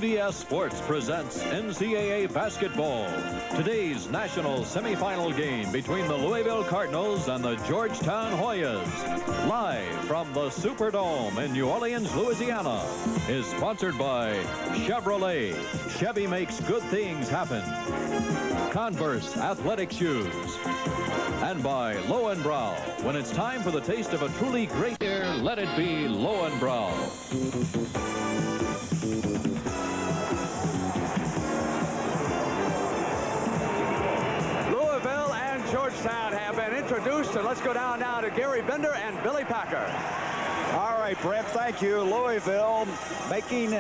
CBS Sports presents NCAA basketball. Today's national semifinal game between the Louisville Cardinals and the Georgetown Hoyas, live from the Superdome in New Orleans, Louisiana, is sponsored by Chevrolet. Chevy makes good things happen. Converse athletic shoes. And by Lowenbrau. When it's time for the taste of a truly great beer, let it be Lowenbrau. Louisville and Georgetown have been introduced, and let's go down now to Gary Bender and Billy Packer. All right, Brent, thank you. Louisville making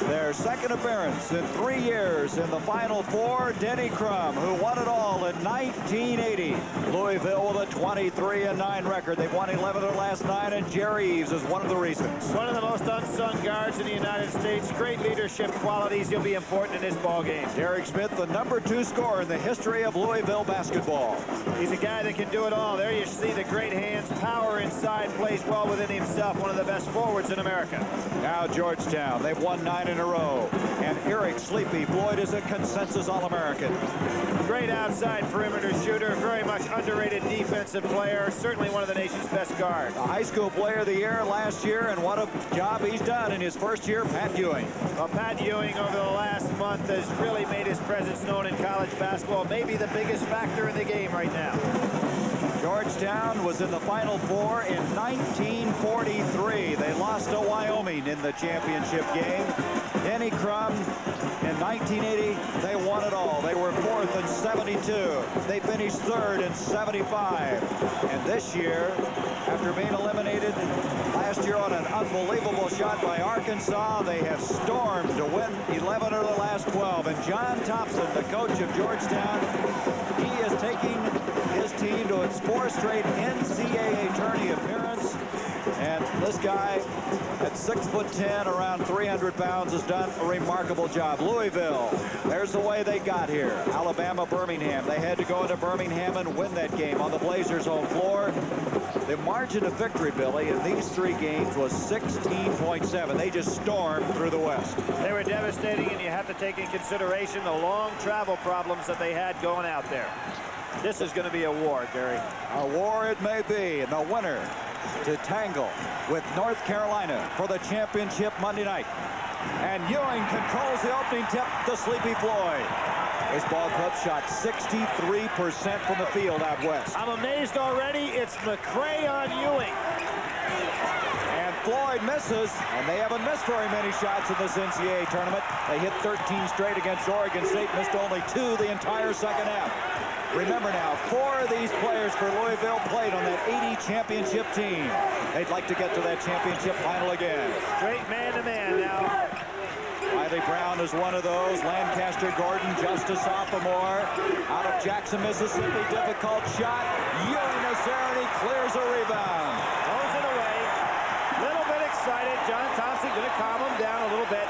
their second appearance in 3 years in the Final Four. Denny Crum, who won it all in 1980. Louisville with a 23-9 record. They've won 11 of the last 9, and Jerry Eves is one of the reasons. One of the most unsung guards in the United States. Great leadership qualities. He'll be important in this ball game. Derek Smith, the #2 scorer in the history of Louisville basketball. He's a guy that can do it all. There you see the great hands, power inside, plays well within himself. One of the best forwards in America. Now Georgetown, they've won 9 in a row. And Eric Sleepy Floyd is a consensus All-American. Great outside perimeter shooter, very much underrated defensive player, certainly one of the nation's best guards. A high school player of the year last year, and what a job he's done in his first year, Pat Ewing. Well, Pat Ewing over the last month has really made his presence known in college basketball, maybe the biggest factor in the game right now. Georgetown was in the Final Four in 1943. They lost to Wyoming in the championship game. Denny Crum, in 1980, they won it all. They were 4th in 72. They finished 3rd in 75. And this year, after being eliminated last year on an unbelievable shot by Arkansas, they have stormed to win 11 of the last 12. And John Thompson, the coach of Georgetown, he is taking his team to its 4th straight NCAA tourney appearance. And this guy, at 6'10", around 300 pounds, has done a remarkable job. Louisville, there's the way they got here. Alabama, Birmingham. They had to go into Birmingham and win that game on the Blazers' home floor. The margin of victory, Billy, in these 3 games was 16.7. They just stormed through the West. They were devastating, and you have to take in consideration the long travel problems that they had going out there. This is going to be a war, Gary. A war it may be, and the winner to tangle with North Carolina for the championship Monday night. And Ewing controls the opening tip to Sleepy Floyd. His ball club shot 63% from the field out west. I'm amazed already. It's McCray on Ewing. And Floyd misses, and they haven't missed very many shots in this NCAA tournament. They hit 13 straight against Oregon State, missed only 2 the entire second half. Remember now, 4 of these players for Louisville played on that 80 championship team. They'd like to get to that championship final again. Straight man-to-man now. Riley Brown is one of those. Lancaster Gordon, just a sophomore. Out of Jackson, Mississippi, difficult shot. Ewing is there, and he clears a rebound. Throws it away. Little bit excited. John Thompson going to calm him down a little bit.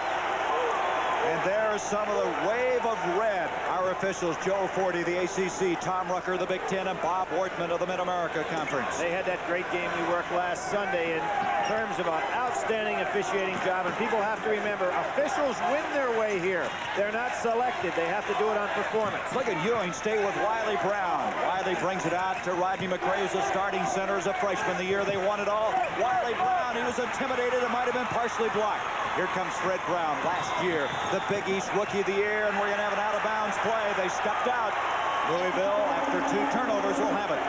And there's some of the wave of red. Our officials, Joe Forty, the ACC, Tom Rucker, the Big Ten, and Bob Wortman of the Mid-America Conference. They had that great game we worked last Sunday in terms of an outstanding officiating job. And people have to remember, officials win their way here. They're not selected. They have to do it on performance. Look at Ewing stay with Wiley Brown. Wiley brings it out to Rodney McCray, who's a starting center as a freshman. The year they won it all. Wiley Brown, he was intimidated. It might have been partially blocked. Here comes Fred Brown, last year, the Big East Rookie of the Year, and we're going to have an out-of-bounds play. They stepped out. Louisville, after 2 turnovers, will have it.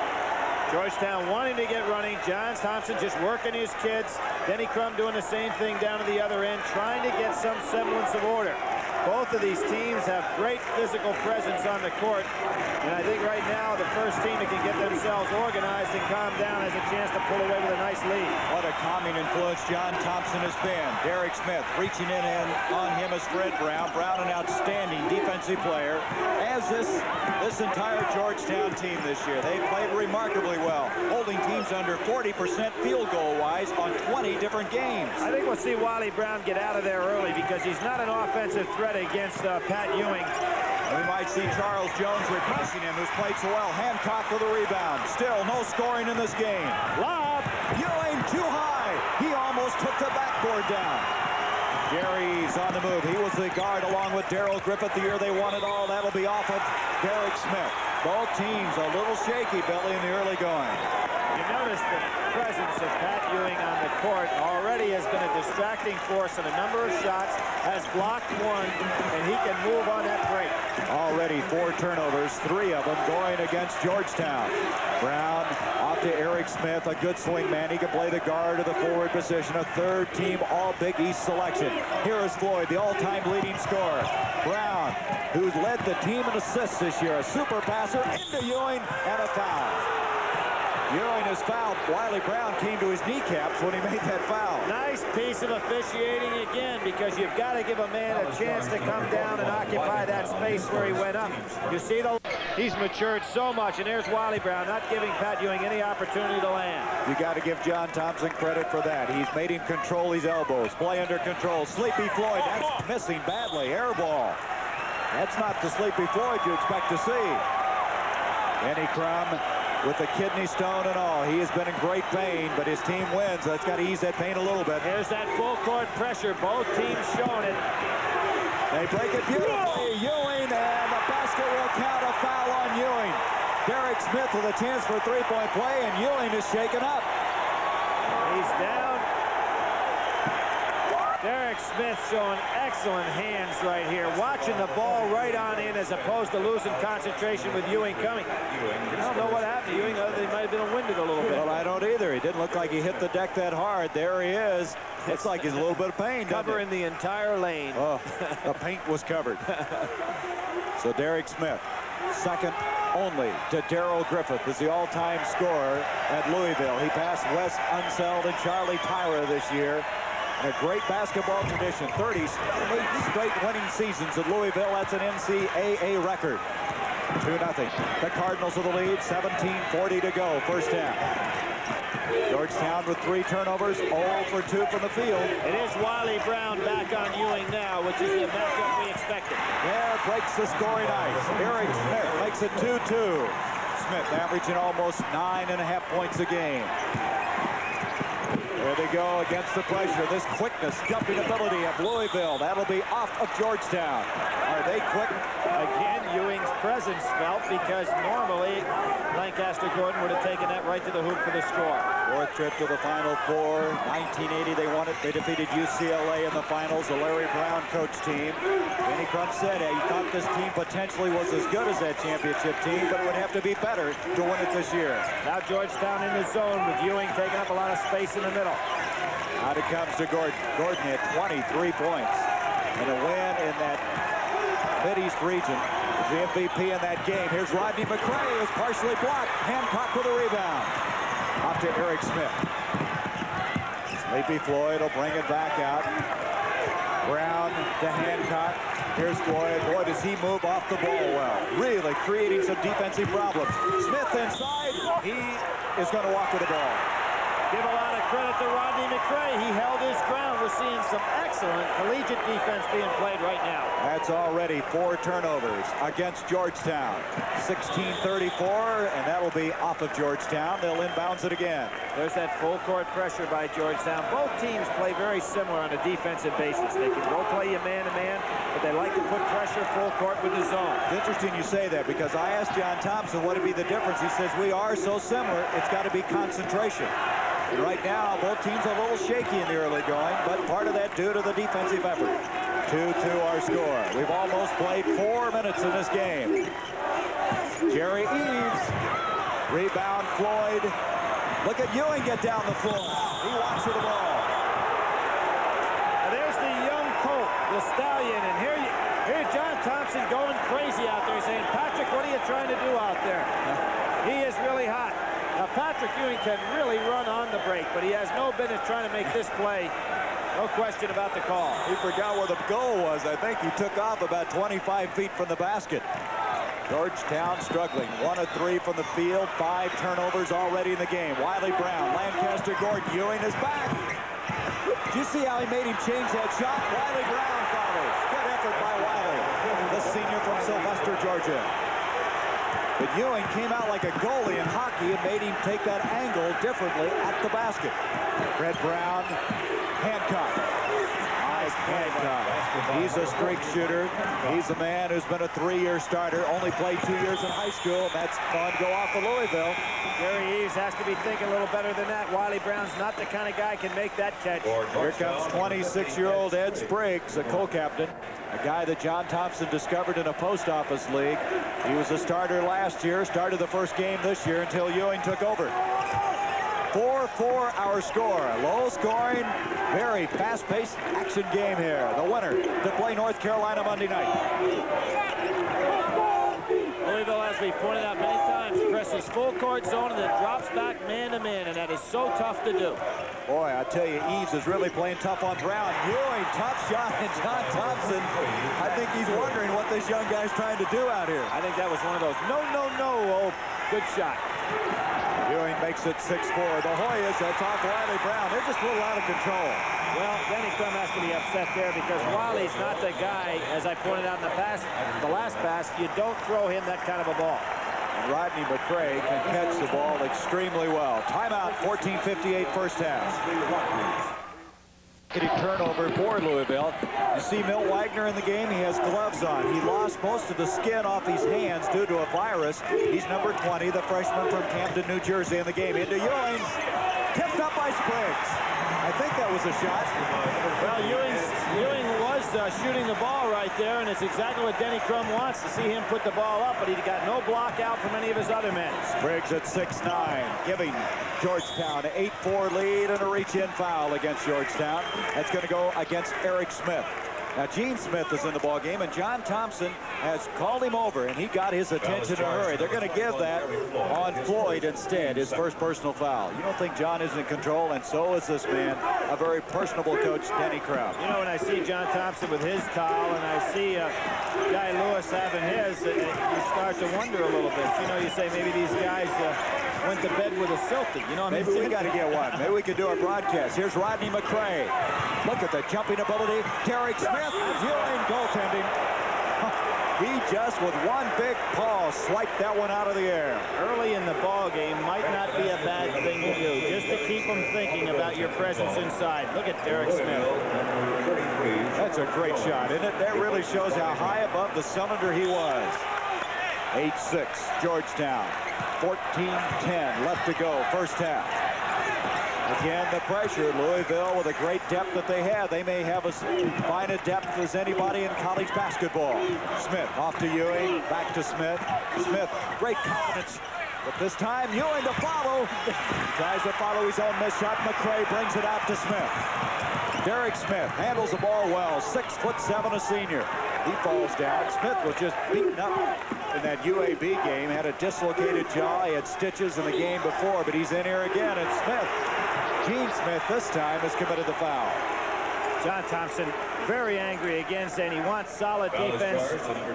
Georgetown wanting to get running. John Thompson just working his kids. Denny Crum doing the same thing down to the other end, trying to get some semblance of order. Both of these teams have great physical presence on the court. And I think right now the first team that can get themselves organized and calm down has a chance to pull away with a nice lead. What a calming influence John Thompson has been. Derek Smith reaching in on him as Fred Brown. Brown, an outstanding defensive player, as this entire Georgetown team this year. They played remarkably well, holding teams under 40% field goal-wise on 20 different games. I think we'll see Wiley Brown get out of there early because he's not an offensive threat against Pat Ewing. We might see Charles Jones replacing him, who's played so well. Hancock for the rebound. Still no scoring in this game. Lob. Ewing too high. He almost took the backboard down. Gary's on the move. He was the guard along with Darrell Griffith the year they won it all. That'll be off of Derek Smith. Both teams a little shaky, Billy, in the early going. You notice the presence of Pat Ewing on the court already has been a distracting force in a number of shots, has blocked one, and he can move on that break. Already 4 turnovers, 3 of them going against Georgetown. Brown off to Eric Smith, a good swing man. He can play the guard or the forward position. A third-team All-Big East selection. Here is Floyd, the all-time leading scorer. Brown, who's led the team in assists this year. A super passer into Ewing and a foul. Ewing is fouled. Wiley Brown came to his kneecaps when he made that foul. Nice piece of officiating again, because you've got to give a man a chance to come down and occupy that space where he went up. You see, he's matured so much, and there's Wiley Brown not giving Pat Ewing any opportunity to land. You got to give John Thompson credit for that. He's made him control his elbows, play under control. Sleepy Floyd, that's missing badly. Air ball. That's not the Sleepy Floyd you expect to see. Denny Crum with the kidney stone and all. He has been in great pain, but his team wins. That's got to ease that pain a little bit. Here's that full court pressure. Both teams showing it. They break it beautifully. Ewing, and the basket will count. A foul on Ewing. Derek Smith with a chance for a three-point play, and Ewing is shaken up. He's down. Derek Smith showing excellent hands right here, watching the ball right on in as opposed to losing concentration with Ewing coming. I don't know what happened to Ewing, other than he might have been winded a little bit. Well, I don't either. He didn't look like he hit the deck that hard. There he is. Looks like he's a little bit of pain. Covering the entire lane. Oh, the paint was covered. So Derek Smith, second only to Darrell Griffith, is the all-time scorer at Louisville. He passed Wes Unseld and Charlie Tyra this year. And a great basketball tradition. 38 straight winning seasons at Louisville. That's an NCAA record. 2-0. The Cardinals with the lead. 17:40 to go. First half. Georgetown with 3 turnovers. 0 for 2 from the field. It is Wiley Brown back on Ewing now, which is the matchup we expected. There breaks the scoring ice. Eric Smith makes it 2-2. Smith averaging almost 9.5 points a game. There they go against the pressure. This quickness, jumping ability of Louisville. That'll be off of Georgetown. Are they quick? Again, Ewing's presence felt, because normally Lancaster Gordon would have taken that right to the hoop for the score. 4th trip to the Final Four. 1980, they won it. They defeated UCLA in the finals, the Larry Brown coach team. Denny Crum said he thought this team potentially was as good as that championship team, but it would have to be better to win it this year. Now Georgetown in the zone with Ewing taking up a lot of space in the middle. Out it comes to Gordon. Gordon had 23 points. And a win in that Mid-East region. The MVP in that game. Here's Rodney McCray, who's partially blocked. Hancock with a rebound. Off to Eric Smith. Sleepy Floyd will bring it back out. Brown to Hancock. Here's Floyd. Boy, does he move off the ball well. Really creating some defensive problems. Smith inside. He is going to walk with the ball. Give a lot of credit to Rodney McCray. He held his ground. We're seeing some excellent collegiate defense being played right now. That's already 4 turnovers against Georgetown. 16:34, and that'll be off of Georgetown. They'll inbounds it again. There's that full court pressure by Georgetown. Both teams play very similar on a defensive basis. They can go play you man-to-man, but they like to put pressure full court with the zone. It's interesting you say that, because I asked John Thompson what would be the difference. He says we are so similar, it's got to be concentration. And right now, both teams are a little shaky in the early going, but part of that due to the defensive effort. 2-2 our score. We've almost played 4 minutes in this game. Jerry Eves. Rebound Floyd. Look at Ewing get down the floor. He walks to the ball. Now there's the young colt, the stallion, and here's John Thompson going crazy out there saying, Patrick, what are you trying to do out there? He is really hot. Now, Patrick Ewing can really run on the break, but he has no business trying to make this play. No question about the call. He forgot where the goal was. I think he took off about 25 feet from the basket. Georgetown struggling. 1 of 3 from the field. 5 turnovers already in the game. Wiley Brown, Lancaster Gordon. Ewing is back. Did you see how he made him change that shot? Wiley Brown follows. Good effort by Wiley, the senior from Sylvester, Georgia. But Ewing came out like a goalie in hockey and made him take that angle differently at the basket. Red Brown, Hancock. Nice Hancock. He's a streak shooter. He's a man who's been a 3-year starter, only played 2 years in high school. That's fun to go off of Louisville. Gary Eves has to be thinking a little better than that. Wiley Brown's not the kind of guy who can make that catch. Here comes 26-year-old Ed Spriggs, a co-captain, a guy that John Thompson discovered in a post office league. He was a starter last year, started the first game this year until Ewing took over. 4-4 our score. Low scoring, very fast-paced action game here. The winner to play North Carolina Monday night. Louisville, as we pointed out many times, presses full court zone and then drops back man-to-man, and that is so tough to do. Boy, I tell you, Eves is really playing tough on Brown. Ewing, tough shot, and John Thompson, I think he's wondering what this young guy's trying to do out here. I think that was one of those no, good shot. Ewing makes it 6-4. The Hoyas, that's off Wiley Brown. They're just a little out of control. Well, Denny Crum has to be upset there because Wiley's not the guy, as I pointed out in the last pass, you don't throw him that kind of a ball. And Rodney McCray can catch the ball extremely well. Timeout, 14:58 first half. Turnover for Louisville. You see Milt Wagner in the game. He has gloves on. He lost most of the skin off his hands due to a virus. He's number 20, the freshman from Camden, New Jersey, in the game. Into Ewing. Tipped up by Spriggs. I think that was a shot. Well, Ewing was shooting the ball right there, and it's exactly what Denny Crum wants, to see him put the ball up, but he got no block out from any of his other men. Spriggs at 6'9", giving Georgetown an 8-4 lead and a reach-in foul against Georgetown. That's going to go against Eric Smith. Now, Gene Smith is in the ball game, and John Thompson has called him over, and he got his attention in a hurry. They're going to give that on Floyd instead, his first personal foul. You don't think John is in control, and so is this man, a very personable coach, Denny Crum. You know, when I see John Thompson with his towel, and I see Guy Lewis having his, you start to wonder a little bit. You know, you say maybe these guys went to bed with a silty. You know, maybe we got to get one. Maybe we could do a broadcast. Here's Rodney McCray. Look at the jumping ability. Derek Smith, Ewing goaltending. He just, with one big paw, swiped that one out of the air. Early in the ball game might not be a bad thing to do, just to keep them thinking about your presence inside. Look at Derek Smith. That's a great shot, isn't it? That really shows how high above the cylinder he was. 8-6, Georgetown. 14-10 left to go, first half. Again, the pressure. Louisville, with a great depth that they have, they may have as fine a depth as anybody in college basketball. Smith off to Ewing, back to Smith. Smith, great confidence, but this time Ewing to follow. Tries to follow his own miss shot. McCray brings it out to Smith. Derek Smith handles the ball well. 6'7", a senior. He falls down. Smith was just beaten up in that UAB game. Had a dislocated jaw. He had stitches in the game before, but he's in here again. And Smith, Gene Smith, this time has committed the foul. John Thompson very angry again, saying he wants solid defense.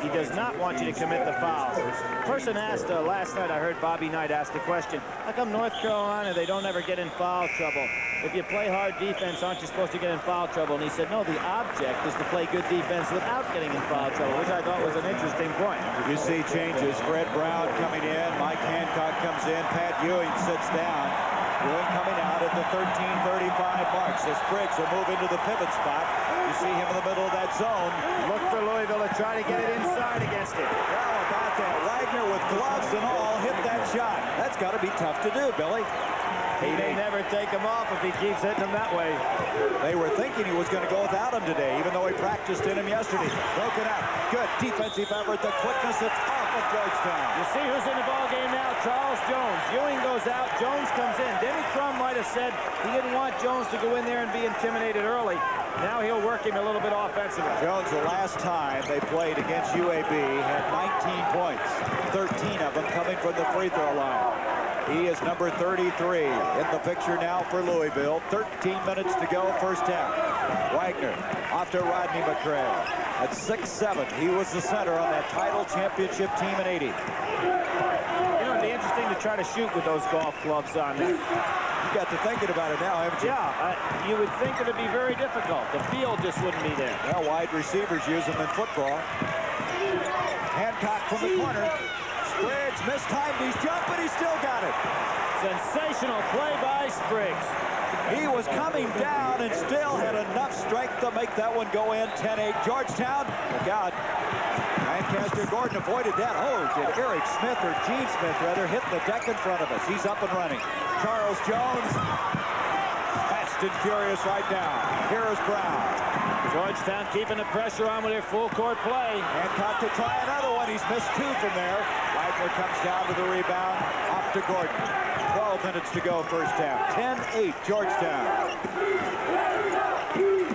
He does not want you to commit the fouls. Person asked last night, I heard Bobby Knight ask the question, how come North Carolina, they don't ever get in foul trouble? If you play hard defense, aren't you supposed to get in foul trouble? And he said, no, the object is to play good defense without getting in foul trouble, which I thought was an interesting point. You see changes. Fred Brown coming in. Mike Hancock comes in. Pat Ewing sits down. Ewing coming out at the 13:35 mark. So Spriggs will move into the pivot spot. You see him in the middle of that zone. Look for Louisville to try to get it inside against him. How about that? Wagner with gloves and all hit that shot. That's got to be tough to do, Billy. He may never take him off if he keeps hitting them that way. They were thinking he was going to go without him today, even though he practiced in him yesterday. Broken out. Good defensive effort. The quickness, it's off of Georgetown. You see who's in the ball game now? Charles Jones. Ewing goes out. Jones comes in. Denny Crum might have said he didn't want Jones to go in there and be intimidated early. Now he'll work him a little bit offensively. Jones, the last time they played against UAB, had 19 points. 13 of them coming from the free throw line. He is number 33 in the picture now for Louisville. 13 minutes to go, first half. Wagner off to Rodney McCray. At 6'7", he was the center on that title championship team in '80. You know, it'd be interesting to try to shoot with those golf gloves on there. You got to thinking about it now, haven't you? Yeah, you would think it would be very difficult. The field just wouldn't be there. Well, wide receivers use them in football. Hancock from the corner. Spriggs mistimed his jump, but he still got it. Sensational play by Spriggs. He was coming down and still had enough strength to make that one go in. 10-8 Georgetown. Look out. Lancaster Gordon avoided that. Oh, did Eric Smith, or Gene Smith rather, hit the deck in front of us. He's up and running. Charles Jones, fast and furious right now. Here's Brown. Georgetown keeping the pressure on with their full court play. Hancock to try another one. He's missed 2 from there. Wagner comes down to the rebound. Off to Gordon. 12 minutes to go first half. 10-8 Georgetown.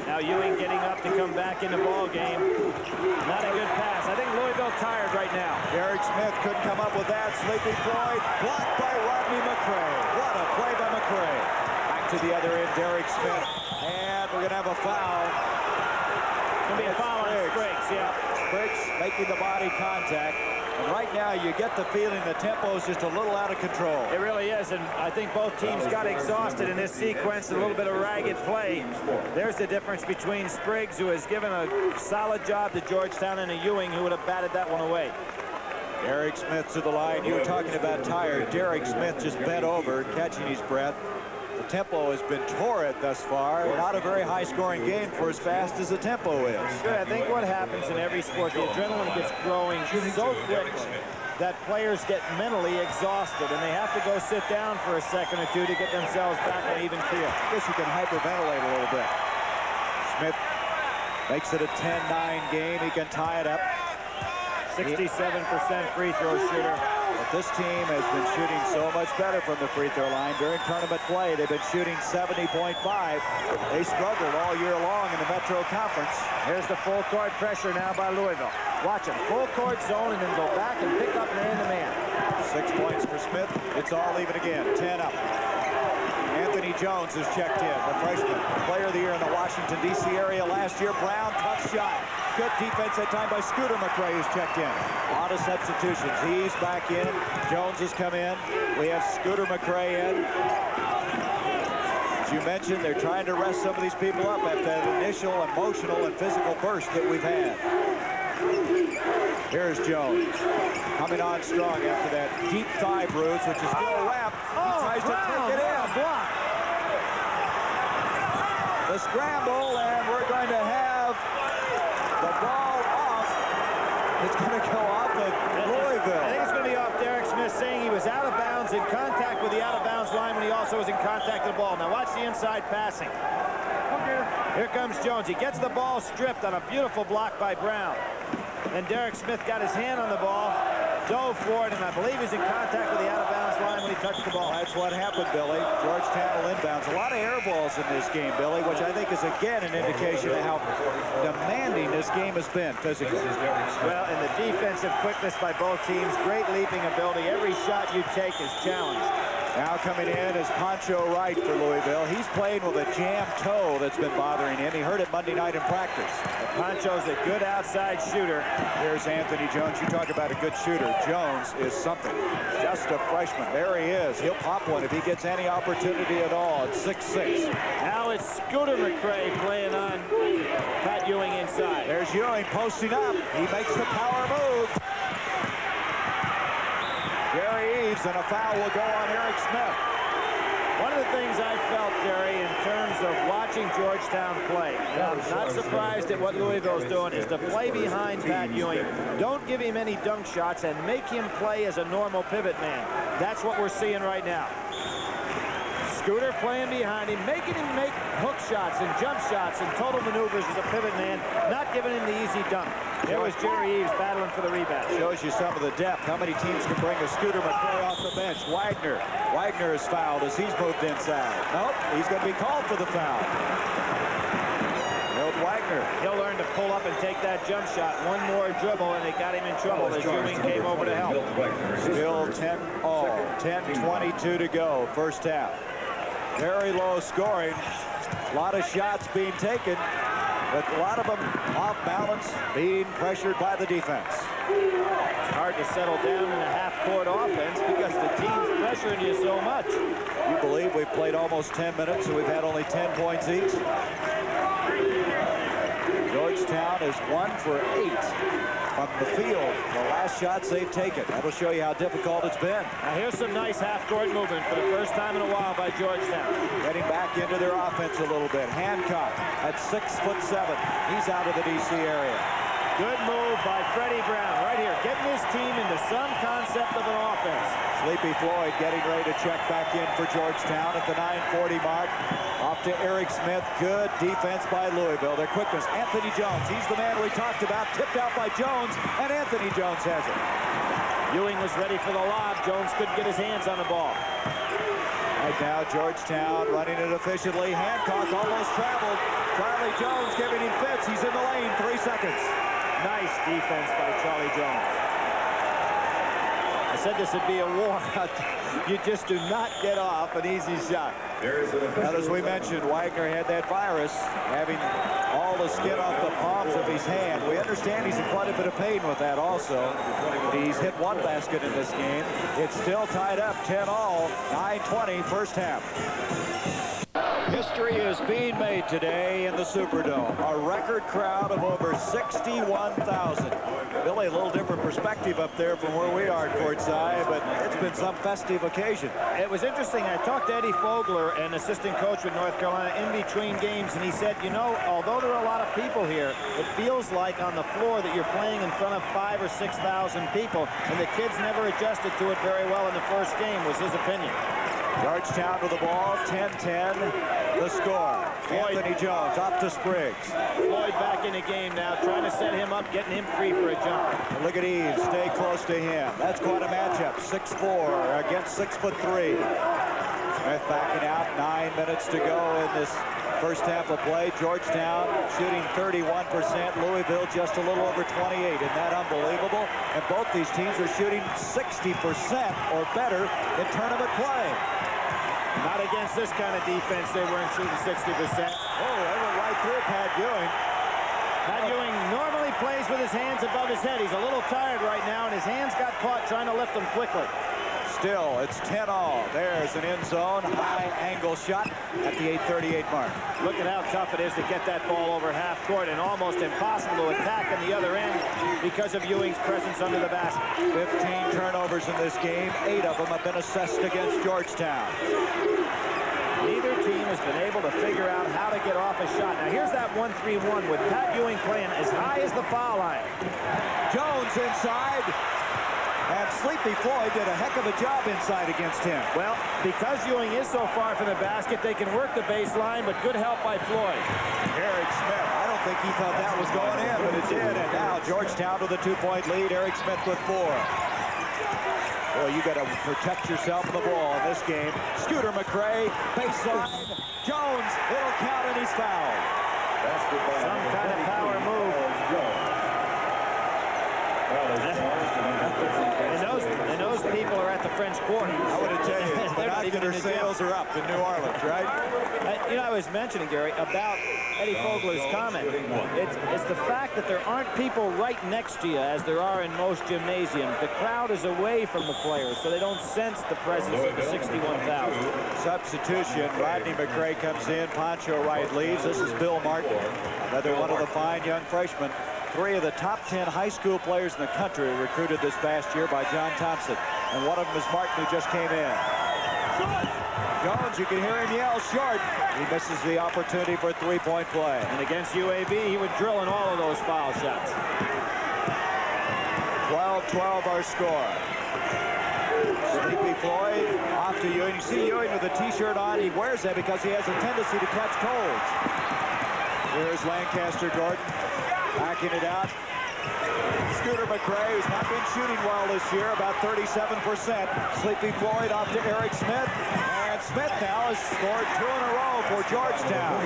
Now Ewing getting up to come back in the ball game. Not a good pass. I think Louisville tired right now. Derek Smith couldn't come up with that. Sleepy Floyd blocked by Rodney McCray. What a play by McCray. Back to the other end, Derek Smith. And we're going to have a foul. Going to be a foul on Spriggs, yeah. Spriggs making the body contact. And right now, you get the feeling the tempo is just a little out of control. It really is, and I think both teams got exhausted in this sequence. A little bit of ragged play. There's the difference between Spriggs, who has given a solid job to Georgetown, and a Ewing who would have batted that one away. Derek Smith to the line. You were talking about tired. Derek Smith just bent over, catching his breath. The tempo has been torrid thus far. Not a very high-scoring game for as fast as the tempo is. Good. I think what happens in every sport, the adrenaline gets growing so quick that players get mentally exhausted, and they have to go sit down for a second or two to get themselves back on even keel. I guess you can hyperventilate a little bit. Smith makes it a 10-9 game. He can tie it up. 67% free throw shooter. But this team has been shooting so much better from the free throw line during tournament play. They've been shooting 70.5. They struggled all year long in the Metro Conference. Here's the full court pressure now by Louisville. Watch him. Full court zone and then go back and pick up man-to-man. 6 points for Smith. It's all even again. 10 up. Anthony Jones has checked in, the freshman. Player of the year in the Washington, D.C. area last year. Brown, tough shot. Good defense that time by Scooter McCray, who's checked in. A lot of substitutions. He's back in. Jones has come in. We have Scooter McCray in. As you mentioned, they're trying to rest some of these people up after that initial emotional and physical burst that we've had. Here's Jones. Coming on strong after that deep thigh bruise, which is still a wrap. He tries to take it in. Block. The scramble, and we're going to have the ball off. It's going to go off of Louisville. I think it's going to be off Derek Smith, saying he was out of bounds, in contact with the out-of-bounds line when he also was in contact with the ball. Now watch the inside passing. Here comes Jones. He gets the ball stripped on a beautiful block by Brown. And Derek Smith got his hand on the ball, dove for it, and I believe he's in contact with the out-of-bounds line when he touched the ball. That's what happened, Billy. Georgetown will inbounds. A lot of air balls in this game, Billy, which I think is, again, an indication of how demanding this game has been physically. Well, and the defensive quickness by both teams, great leaping ability. Every shot you take is challenged. Now coming in is Poncho Wright for Louisville. He's playing with a jammed toe that's been bothering him. He hurt it Monday night in practice. Poncho's a good outside shooter. Here's Anthony Jones. You talk about a good shooter. Jones is something. Just a freshman. There he is. He'll pop one if he gets any opportunity at all. It's 6'6". Now it's Scooter McCray playing on Pat Ewing inside. There's Ewing posting up. He makes the power move. Gary Eves, and a foul will go on Eric Smith. One of the things I felt, Gary, in terms of watching Georgetown play, and I'm not surprised at what Louisville's doing, is to play behind Pat Ewing. Don't give him any dunk shots and make him play as a normal pivot man. That's what we're seeing right now. Scooter playing behind him, making him make hook shots and jump shots and total maneuvers as a pivot man, not giving him the easy dunk. There was Jerry Eves battling for the rebound. Shows you some of the depth. How many teams can bring a Scooter McCray off the bench? Wagner is fouled as he's moved inside. Nope, he's going to be called for the foul. Milt Wagner. He'll learn to pull up and take that jump shot. One more dribble, and it got him in trouble as Ewing came over to help. Still 10-all. 10:22 to go, first half. Very low scoring. A lot of shots being taken, but a lot of them off balance, being pressured by the defense. It's hard to settle down in a half-court offense because the team's pressuring you so much. You believe we've played almost 10 minutes and we've had only 10 points each? Georgetown is 1 for 8 from the field. The last shots they've taken. That'll show you how difficult it's been. Now here's some nice half-court movement for the first time in a while by Georgetown. Getting back into their offense a little bit. Hancock at 6'7". He's out of the DC area. Good move by Freddie Brown right here, getting his team into some concept of an offense. Sleepy Floyd getting ready to check back in for Georgetown at the 9:40 mark. Off to Eric Smith. Good defense by Louisville. Their quickness. Anthony Jones. He's the man we talked about. Tipped out by Jones, and Anthony Jones has it. Ewing was ready for the lob. Jones couldn't get his hands on the ball. Right now, Georgetown running it efficiently. Hancock almost traveled. Charlie Jones giving him fits. He's in the lane. 3 seconds. Nice defense by Charlie Jones. I said this would be a war. You just do not get off an easy shot. Now, as we mentioned, Wagner had that virus, having all the skin off the palms of his hand. We understand he's in quite a bit of pain with that also. He's hit one basket in this game. It's still tied up 10-all, 9:20 first half. History is being made today in the Superdome. A record crowd of over 61,000. Billy, a little different perspective up there from where we are courtside, but it's been some festive occasion. It was interesting. I talked to Eddie Fogler, an assistant coach with North Carolina, in between games, and he said, you know, although there are a lot of people here, it feels like on the floor that you're playing in front of 5,000 or 6,000 people, and the kids never adjusted to it very well in the first game, was his opinion. Georgetown with the ball, 10-10, the score. Anthony Jones off to Spriggs. Floyd back in the game now, trying to set him up, getting him free for a jump. And look at Eves, stay close to him. That's quite a matchup, 6'4" against 6'3". Smith backing out, 9 minutes to go in this first half of play. Georgetown shooting 31%, Louisville just a little over 28. Isn't that unbelievable? And both these teams are shooting 60% or better in tournament play. Not against this kind of defense. They weren't shooting 60%. Oh, they went right through Pat Ewing. Pat Ewing normally plays with his hands above his head. He's a little tired right now, and his hands got caught trying to lift them quickly. Still, it's 10-all. There's an end zone, high angle shot at the 8:38 mark. Look at how tough it is to get that ball over half court, and almost impossible to attack on the other end because of Ewing's presence under the basket. 15 turnovers in this game. 8 of them have been assessed against Georgetown. Neither team has been able to figure out how to get off a shot. Now here's that 1-3-1 with Pat Ewing playing as high as the foul line. Jones inside. And Sleepy Floyd did a heck of a job inside against him. Well, because Ewing is so far from the basket, they can work the baseline, but good help by Floyd. Eric Smith, I don't think he thought that was going in, but it did. And now Georgetown with a 2-point lead. Eric Smith with 4. Boy, you got to protect yourself in the ball in this game. Scooter McRae, baseline. Jones, it'll count, and he's fouled. Some kind of power move. And those people are at the French Quarter. I would have tell you, binocular sales are up in New Orleans, right? You know, I was mentioning, Gary, about Eddie Fogler's comment. It's the fact that there aren't people right next to you as there are in most gymnasiums. The crowd is away from the players, so they don't sense the presence of the 61,000. Substitution. Rodney McRae comes in. Poncho Wright leaves. This is Bill Martin, another one of the fine young freshmen. 3 of the top 10 high school players in the country recruited this past year by John Thompson. And one of them is Martin, who just came in. Jones, you can hear him yell, short. He misses the opportunity for a 3-point play. And against UAB, he would drill in all of those foul shots. 12-12 our score. Sleepy Floyd off to Ewing. You see Ewing with a T-shirt on. He wears that because he has a tendency to catch colds. Here's Lancaster Gordon backing it out. Scooter McRae, who's not been shooting well this year, about 37%. Sleepy Floyd off to Eric Smith. And Smith now has scored 2 in a row for Georgetown.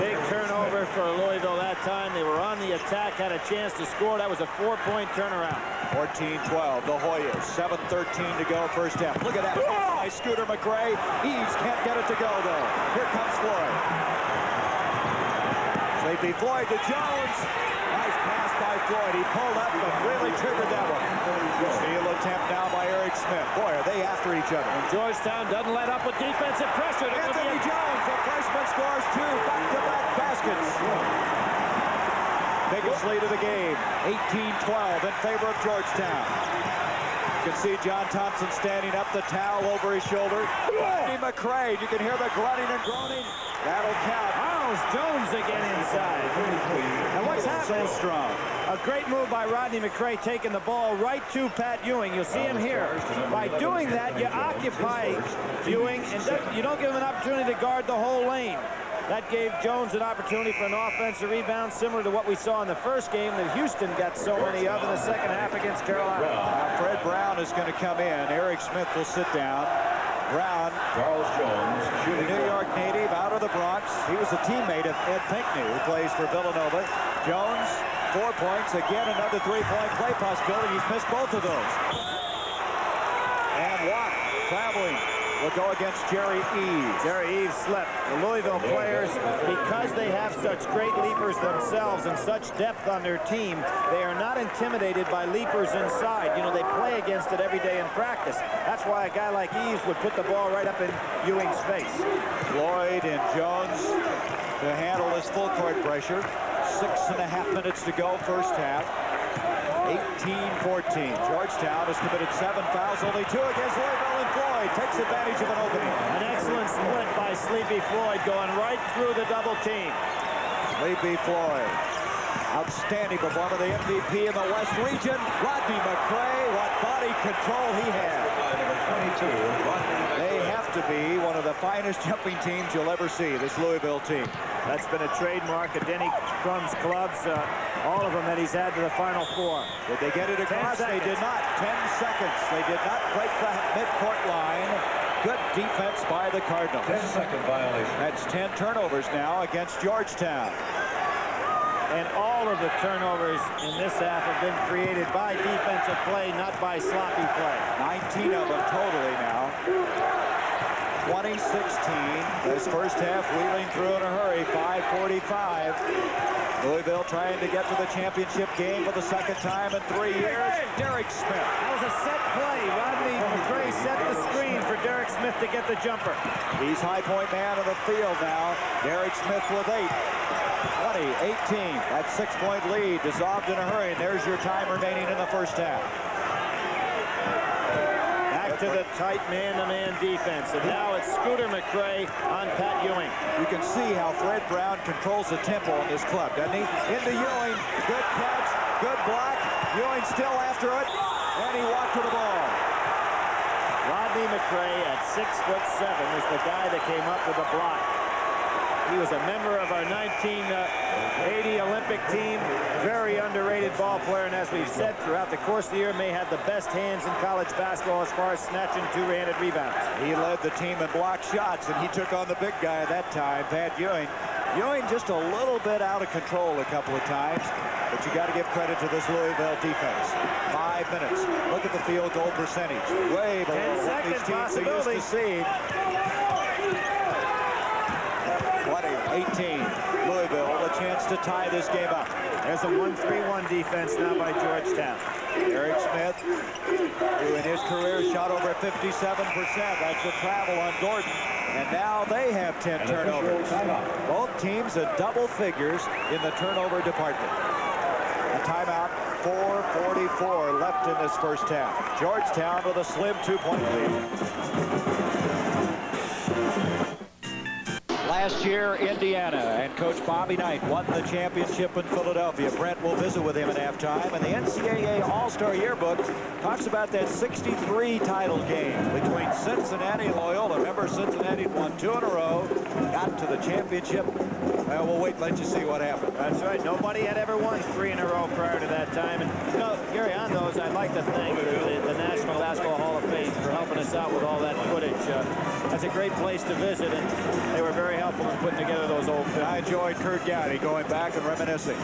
Big turnover for Louisville that time. They were on the attack, had a chance to score. That was a 4-point turnaround. 14-12, the Hoyas. 7:13 to go first half. Look at that by Scooter McRae. Eves can't get it to go, though. Here comes Floyd. Sleepy Floyd to Jones. Nice pass by Floyd. He pulled up and really triggered that one. Steal attempt now by Eric Smith. Boy, are they after each other. And Georgetown doesn't let up with defensive pressure. Anthony Jones, the freshman, scores 2 back-to-back baskets. biggest lead of the game, 18-12 in favor of Georgetown. You can see John Thompson standing up, the towel over his shoulder. Rodney McCray, you can hear the grunting and groaning. That'll count. Miles Jones again inside. And what's happening? So strong. A great move by Rodney McCray, taking the ball right to Pat Ewing. You'll see him here. By doing that, you occupy Ewing, and you don't give him an opportunity to guard the whole lane. That gave Jones an opportunity for an offensive rebound, similar to what we saw in the first game that Houston got so many of in the second half against Carolina. Fred Brown is going to come in. Eric Smith will sit down. Brown, Charles Jones, the New York native out of the Bronx. He was a teammate of Ed Pinckney, who plays for Villanova. Jones, 4 points. Again, another three-point play possibility. He's missed both of those. And Watt, traveling, will go against Jerry Eves. Jerry Eves slept. The Louisville players, because they have such great leapers themselves and such depth on their team, they are not intimidated by leapers inside. You know, they play against it every day in practice. That's why a guy like Eves would put the ball right up in Ewing's face. Floyd and Jones to handle this full court pressure. 6.5 minutes to go, first half. 18-14. Georgetown has committed 7 fouls, only 2 against Louisville, and Floyd takes advantage of an opening. An excellent split by Sleepy Floyd, going right through the double team. Sleepy Floyd. Outstanding performer, the MVP in the West region. Rodney McCray, what body control he had. They have to be one of the finest jumping teams you'll ever see, this Louisville team. That's been a trademark of Denny Crum's clubs, all of them that he's had to the Final Four. Did they get it across? They did not. 10 seconds. They did not break the midcourt line. Good defense by the Cardinals. 10-second violation. That's 10 turnovers now against Georgetown. And all of the turnovers in this half have been created by defensive play, not by sloppy play. 19 of them totally now. 20-16. This first half wheeling through in a hurry. 5:45. Louisville trying to get to the championship game for the second time in 3 years. Derek Smith. That was a set play. Rodney McCray set the screen for Derek Smith to get the jumper. He's high point man of the field now. Derek Smith with 8. 20-18. That 6-point lead dissolved in a hurry. And there's your time remaining in the first half. Back to the tight man-to-man defense. And now it's Scooter McCray on Pat Ewing. You can see how Fred Brown controls the tempo on this club, doesn't he? Into Ewing. Good catch. Good block. Ewing still after it. And he walked to the ball. Rodney McCray at 6'7" is the guy that came up with the block. He was a member of our 1980 Olympic team. Very underrated ball player, and as we've said throughout the course of the year, may have the best hands in college basketball as far as snatching two-handed rebounds. He led the team in block shots, and he took on the big guy at that time, Pat Ewing. Ewing just a little bit out of control a couple of times, but you got to give credit to this Louisville defense. 5 minutes. Look at the field goal percentage. Way below what these teams are used to seeing. 18. Louisville with a chance to tie this game up. There's a 1-3-1 defense now by Georgetown. Eric Smith, who in his career shot over 57%. That's the travel on Gordon. And now they have 10 turnovers. Both teams at double figures in the turnover department. A timeout, 4:44 left in this first half. Georgetown with a slim 2-point lead. Last year, Indiana and Coach Bobby Knight won the championship in Philadelphia. Brent will visit with him at halftime. And the NCAA All-Star Yearbook talks about that 63 title game between Cincinnati and Loyola. Remember, Cincinnati won 2 in a row, got to the championship. Well, we'll wait and let you see what happened. That's right. Nobody had ever won 3 in a row prior to that time. And, you know, Gary, on those, I'd like to thank the National Basketball Hall of Fame for helping us out with all that footage. That's a great place to visit, and they were very helpful in putting together those old films. I enjoyed Kurt Gowdy going back and reminiscing.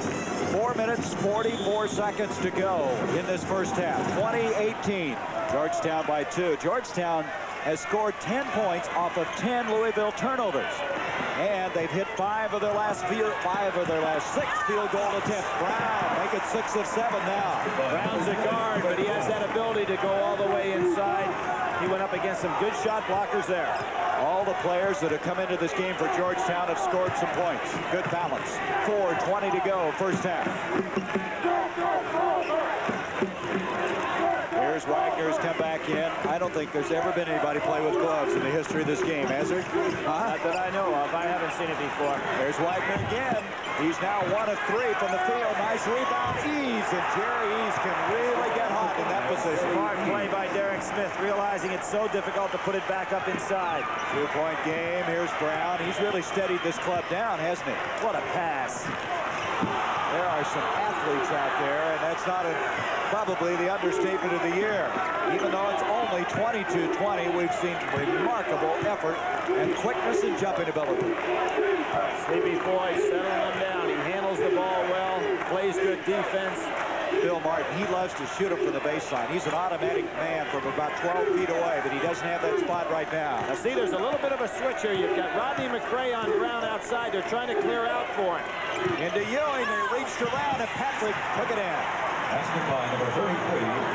4 minutes, 44 seconds to go in this first half. 20-18. Georgetown by 2. Georgetown has scored 10 points off of 10 Louisville turnovers. And they've hit 5 of their last 6 field goal attempts. Brown make it 6 of 7 now. Brown's a guard, but he has that ability to go all the way inside. He went up against some good shot blockers there. All the players that have come into this game for Georgetown have scored some points. Good balance. 4:20 to go, first half. Here's Wagner's come back in. I don't think there's ever been anybody play with gloves in the history of this game, has there? Not that I know of. I haven't seen it before. There's Wagner again. He's now 1 of 3 from the field. Nice rebound. Eves, and Jerry Eves can really get hot in that position. Smart play by Derek Smith, realizing it's so difficult to put it back up inside. 2-point game. Here's Brown. He's really steadied this club down, hasn't he? What a pass. There are some athletes out there, and that's not probably the understatement of the year. Even though it's only 22-20, we've seen remarkable effort and quickness and jumping ability. Sleepy Floyd settling them down. He handles the ball well, plays good defense. Bill Martin, he loves to shoot him from the baseline. He's an automatic man from about 12 feet away, but he doesn't have that spot right now. Now see, there's a little bit of a switch here. You've got Rodney McRae on Brown outside. They're trying to clear out for him. Into Ewing, they reached around, and Patrick took it in. Basket by number 33.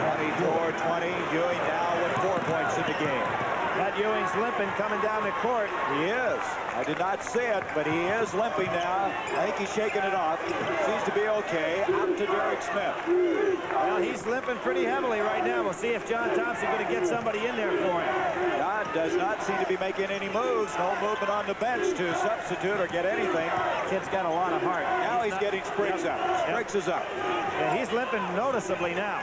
24-20, Ewing now with 4 points in the game. Pat Ewing's limping coming down the court. He is. I did not see it, but he is limping now. I think he's shaking it off. Seems to be okay. Out to Derek Smith. Well, he's limping pretty heavily right now. We'll see if John Thompson going to get somebody in there for him. John does not seem to be making any moves. No movement on the bench to substitute or get anything. Kid's got a lot of heart. Now he's getting Spriggs up. Spriggs is up. Yeah, he's limping noticeably now.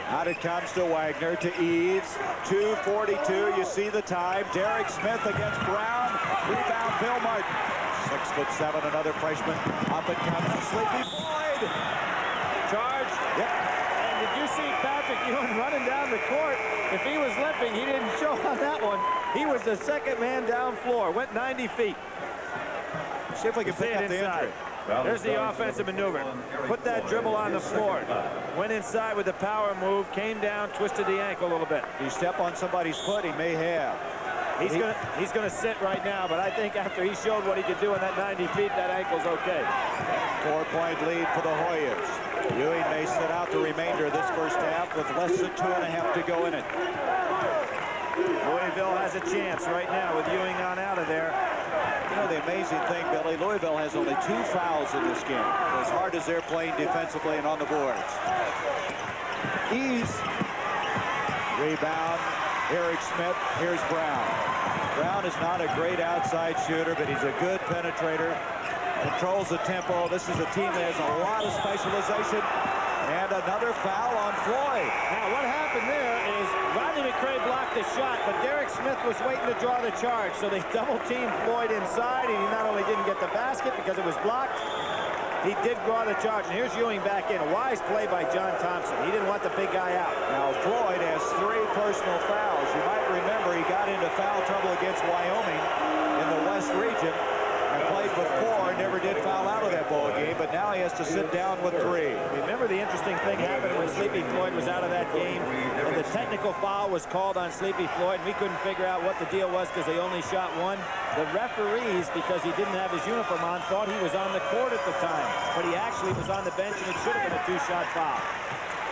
Out it comes to Wagner, to Eves. 2:42, you see the time. Derek Smith against Brown. Rebound, Bill Martin. 6'7", another freshman. Up it comes to Sleepy Floyd. Charge. Yep. And did you see Patrick Ewing running down the court? If he was limping, he didn't show on that one. He was the second man down floor. Went 90 feet. See if we can pick up the injury. There's the offensive maneuver. Put that dribble on the floor. Went inside with the power move, came down, twisted the ankle a little bit. He step on somebody's foot, he may have. He's gonna sit right now, but I think after he showed what he could do in that 90 feet, that ankle's okay. 4-point lead for the Hoyas. Ewing may sit out the remainder of this first half with less than 2.5 to go in it. Louisville has a chance right now with Ewing on out of there. You know, the amazing thing, Billy, Louisville has only 2 fouls in this game, as hard as they're playing defensively and on the boards. Ease. Rebound. Eric Smith. Here's Brown. Brown is not a great outside shooter, but he's a good penetrator. Controls the tempo. This is a team that has a lot of specialization. And another foul on Floyd. Now, what happened there is Rodney McRae blocked the shot, but Derek Smith was waiting to draw the charge. So they double-teamed Floyd inside, and he not only didn't get the basket because it was blocked, he did draw the charge. And here's Ewing back in. A wise play by John Thompson. He didn't want the big guy out. Now, Floyd has 3 personal fouls. You might remember he got into foul trouble against Wyoming in the West region. And played with 4, never did foul out of that ball game, but now he has to sit down with 3. Remember the interesting thing happened when Sleepy Floyd was out of that game, and the technical foul was called on Sleepy Floyd, and we couldn't figure out what the deal was because they only shot 1. The referees, because he didn't have his uniform on, thought he was on the court at the time, but he actually was on the bench, and it should have been a 2-shot foul.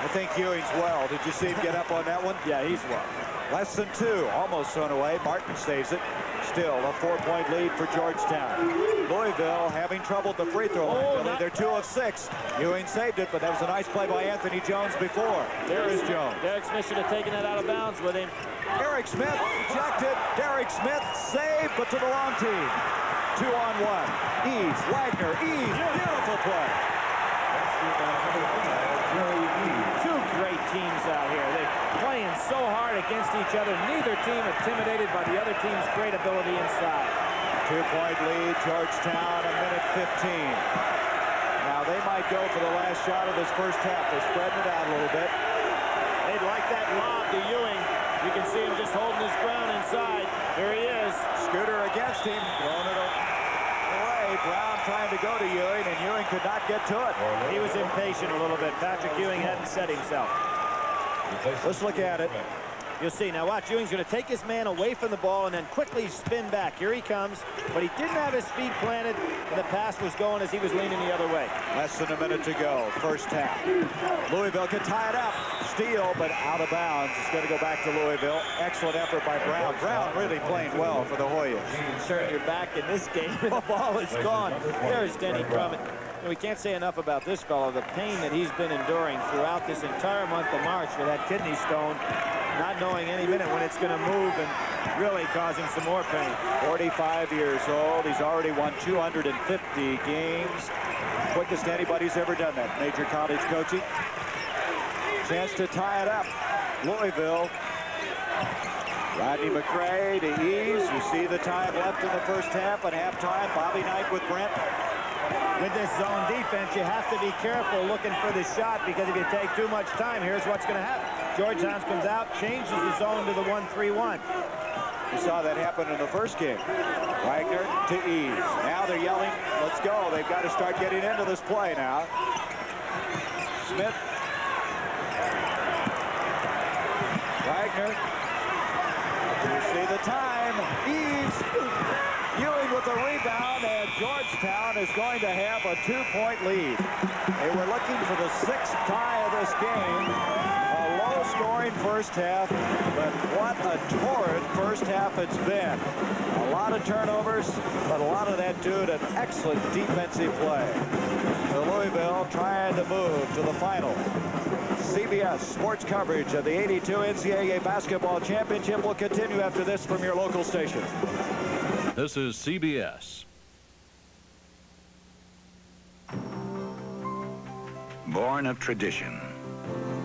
I think Ewing's well. Did you see him get up on that one? Yeah, he's well. Less than 2, almost thrown away. Martin saves it. Still a 4-point lead for Georgetown. Louisville having trouble at the free throw line. They're 2 of 6. Ewing saved it, but that was a nice play by Anthony Jones before. There is Jones. Derek Smith should have taken that out of bounds with him. Eric Smith ejected. Derek Smith saved, but to the wrong team. 2-on-1. Eves, Wagner, Eves. Beautiful play. Two great teams out here. They're playing so hard against each other. Neither team intimidated by the other team's great ability inside. 2-point lead, Georgetown, a minute 15. Now they might go for the last shot of this first half. They're spreading it out a little bit. They'd like that lob to Ewing. You can see him just holding his ground inside. Here he is. Scooter against him, throwing it away. Brown trying to go to Ewing, and Ewing could not get to it. He was impatient a little bit. Patrick Ewing hadn't set himself. Let's look at it. You'll see. Now watch, Ewing's going to take his man away from the ball and then quickly spin back. Here he comes, but he didn't have his feet planted, and the pass was going as he was leaning the other way. Less than a minute to go, first half. Louisville can tie it up. Steal, but out of bounds. It's going to go back to Louisville. Excellent effort by Brown. Brown really playing well for the Hoyas. Turn your back in this game, and the ball is gone. There's Denny Crum. We can't say enough about this fellow, the pain that he's been enduring throughout this entire month of March with that kidney stone, not knowing any minute when it's going to move and really causing some more pain. 45 years old. He's already won 250 games. Quickest anybody's ever done that. Major college coaching. Chance to tie it up. Louisville. Rodney McRae to ease. You see the time left in the first half. At halftime, Bobby Knight with Brent. With this zone defense, you have to be careful looking for the shot, because if you take too much time, here's what's going to happen. Georgetown comes out, changes the zone to the 1-3-1. You saw that happen in the first game. Wagner to ease. Now they're yelling, let's go. They've got to start getting into this play now. Smith. Wagner. You see the time. Eves. Ewing with the rebound, and Georgetown is going to have a 2-point lead. They were looking for the 6th tie of this game. A low-scoring first half, but what a torrid first half it's been. A lot of turnovers, but a lot of that due to excellent defensive play. So Louisville trying to move to the final. CBS sports coverage of the 82 NCAA Basketball Championship will continue after this from your local station. This is CBS. Born of tradition,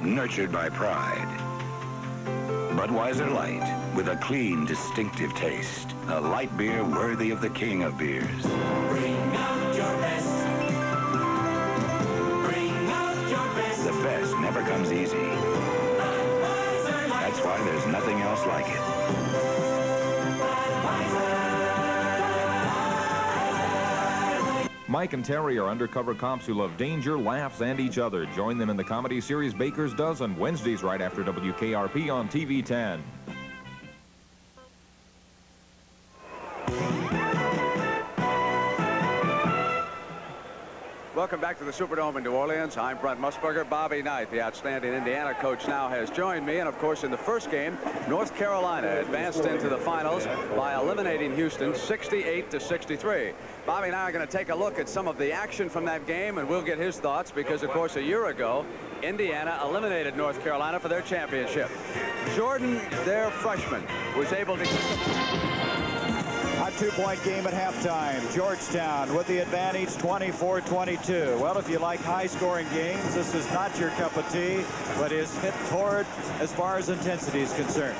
nurtured by pride. Budweiser Light, with a clean, distinctive taste. A light beer worthy of the king of beers. Bring out your best. Bring out your best. The best never comes easy. Budweiser Light. That's why there's nothing else like it. Mike and Terry are undercover cops who love danger, laughs, and each other. Join them in the comedy series Baker's Dozen, Wednesdays right after WKRP on TV 10. Welcome back to the Superdome in New Orleans. I'm Brent Musburger. Bobby Knight, the outstanding Indiana coach, now has joined me. And, of course, in the first game, North Carolina advanced into the finals by eliminating Houston 68-63. Bobby and I are going to take a look at some of the action from that game, and we'll get his thoughts because, of course, a year ago, Indiana eliminated North Carolina for their championship. Jordan, their freshman, was able to... A 2-point game at halftime. Georgetown with the advantage, 24-22. Well, if you like high-scoring games, this is not your cup of tea, but is hit toward as far as intensity is concerned.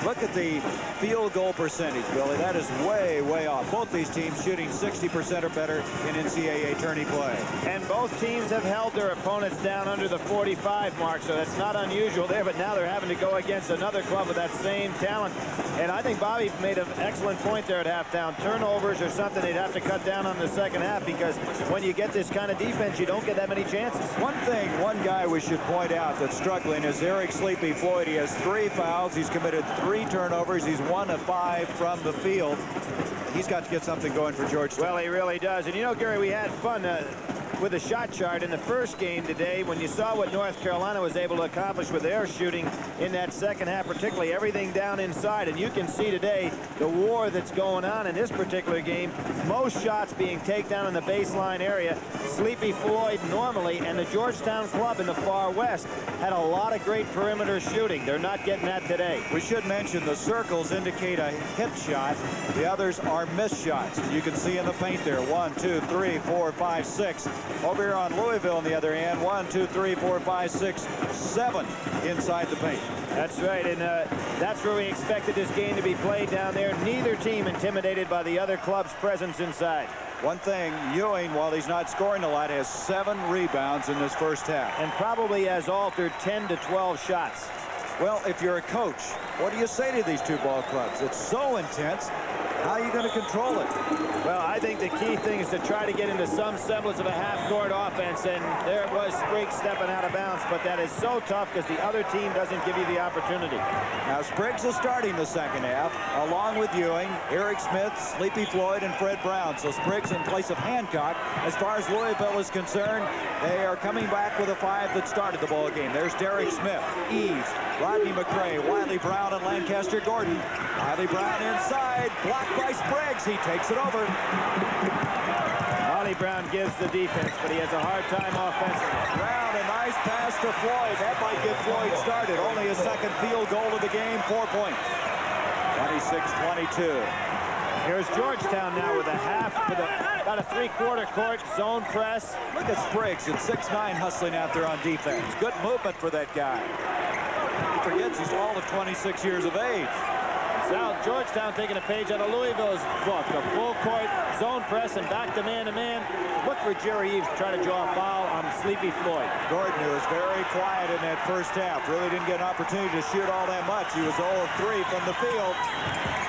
Look at the field goal percentage, Billy. That is way, way off. Both these teams shooting 60% or better in NCAA tourney play. And both teams have held their opponents down under the 45 mark, so that's not unusual there, but now they're having to go against another club with that same talent. And I think Bobby made an excellent point there at halftime. Turnovers are something they'd have to cut down on the second half, because when you get this kind of defense, you don't get that many chances. One guy we should point out that's struggling is Eric Sleepy Floyd. He has 3 fouls. He's committed 3 turnovers. He's 1 of 5 from the field. He's got to get something going for Georgetown. Well, he really does. And you know, Gary, we had fun with a shot chart in the first game today when you saw what North Carolina was able to accomplish with their shooting in that second half, particularly everything down inside. And you can see today the war that's going on in this particular game. Most shots being taken down in the baseline area. Sleepy Floyd normally, and the Georgetown club in the far west had a lot of great perimeter shooting. They're not getting that today. We should mention the circles indicate a hit shot. The others are missed shots. You can see in the paint there, 1, 2, 3, 4, 5, 6. Over here on Louisville on the other hand, 1, 2, 3, 4, 5, 6, 7 inside the paint. That's right, and that's where we expected this game to be played down there. Neither team intimidated by the other club's presence inside. One thing, Ewing, while he's not scoring a lot, has 7 rebounds in this first half. And probably has altered 10 to 12 shots. Well, if you're a coach, what do you say to these 2 ball clubs? It's so intense. How are you going to control it? Well, I think the key thing is to try to get into some semblance of a half-court offense, and there was Spriggs stepping out of bounds, but that is so tough because the other team doesn't give you the opportunity. Now, Spriggs is starting the second half, along with Ewing, Eric Smith, Sleepy Floyd, and Fred Brown. So Spriggs in place of Hancock. As far as Louisville is concerned, they are coming back with a 5 that started the ball game. There's Derek Smith, Eves, Rodney McCray, Wiley Brown, and Lancaster Gordon. Wiley Brown inside, blocked by Spriggs. He takes it over. Wiley Brown gives the defense, but he has a hard time offensively. Brown, a nice pass to Floyd. That might get Floyd started. Only his second field goal of the game, 4 points. 26-22. Here's Georgetown now with about a three-quarter court zone press. Look at Spriggs at 6'9", hustling out there on defense. Good movement for that guy. He forgets he's all of 26 years of age. Now Georgetown taking a page out of Louisville's book. A full court zone press and back to man-to-man. Look for Jerry Eves to try to draw a foul on Sleepy Floyd. Gordon, who was very quiet in that first half, really didn't get an opportunity to shoot all that much. He was 0 of 3 from the field.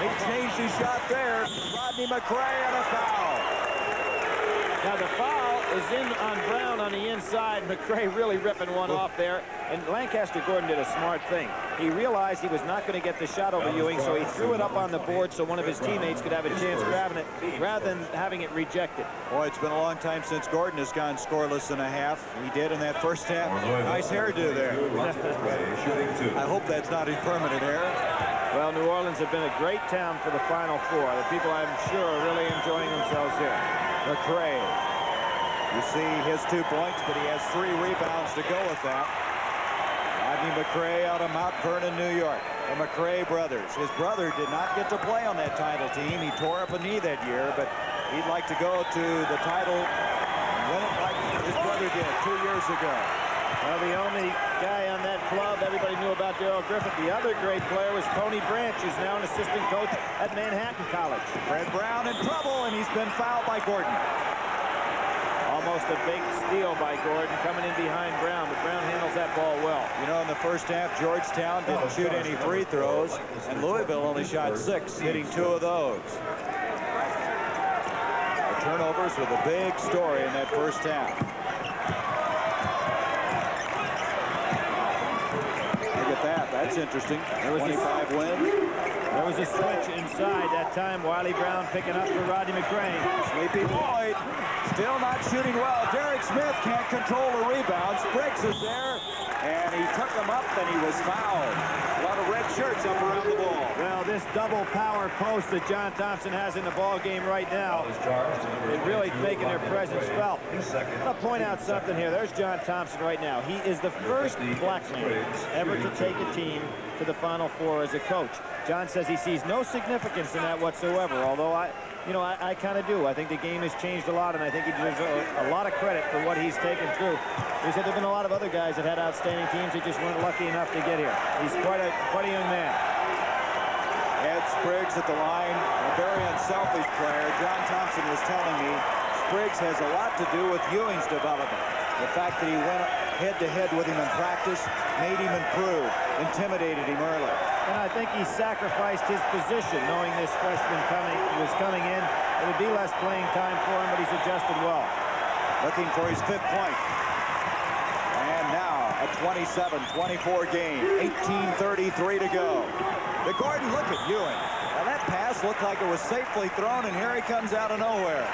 He changed his shot there. Rodney McCray and a foul. Now the foul is in on Brown on the inside. McCray really ripping one off there. And Lancaster Gordon did a smart thing. He realized he was not going to get the shot over Ewing, so he threw it up on the board so one of his teammates could have a chance grabbing it rather than having it rejected. Boy, it's been a long time since Gordon has gone scoreless in a half. He did in that first half. Nice hairdo there. I hope that's not his permanent hair. Well, New Orleans have been a great town for the Final Four. The people, I'm sure, are really enjoying themselves here. McCray. You see his 2 points, but he has 3 rebounds to go with that. Rodney McCray out of Mount Vernon, New York. The McCray brothers. His brother did not get to play on that title team. He tore up a knee that year, but he'd like to go to the title and win it like his brother did 2 years ago. Well, the only guy on that club everybody knew about Darrell Griffith. The other great player was Tony Branch, who's now an assistant coach at Manhattan College. Fred Brown in trouble, and he's been fouled by Gordon. Almost a big steal by Gordon coming in behind Brown, but Brown handles that ball well. You know, in the first half, Georgetown didn't shoot any free throws, and Louisville only shot 6, hitting 2 of those. The turnovers were the big story in that first half. Look at that. That's interesting. 25 wins. There was a switch inside that time. Wiley Brown picking up for Rodney McCray. Sleepy Floyd still not shooting well. Derek Smith can't control the rebound. Spriggs is there, and he took him up, and he was fouled. A lot of red shirts up around the ball. Well, this double power post that John Thompson has in the ball game right now is really making their presence felt. I'll point out something here. There's John Thompson right now. He is the first black man ever to take a team to the Final Four as a coach. John says he sees no significance in that whatsoever, although I kind of do. I think the game has changed a lot, and I think he deserves a lot of credit for what he's taken through. He said there have been a lot of other guys that had outstanding teams that just weren't lucky enough to get here. He's quite a young man. Ed Spriggs at the line, a very unselfish player. John Thompson was telling me Spriggs has a lot to do with Ewing's development. The fact that he went head-to-head with him in practice made him improve, intimidated him early. And I think he sacrificed his position, knowing this freshman was coming in. It would be less playing time for him, but he's adjusted well. Looking for his 5th point. And now a 27-24 game, 18:33 to go. The Gordon, look at Ewing. Now that pass looked like it was safely thrown, and here he comes out of nowhere.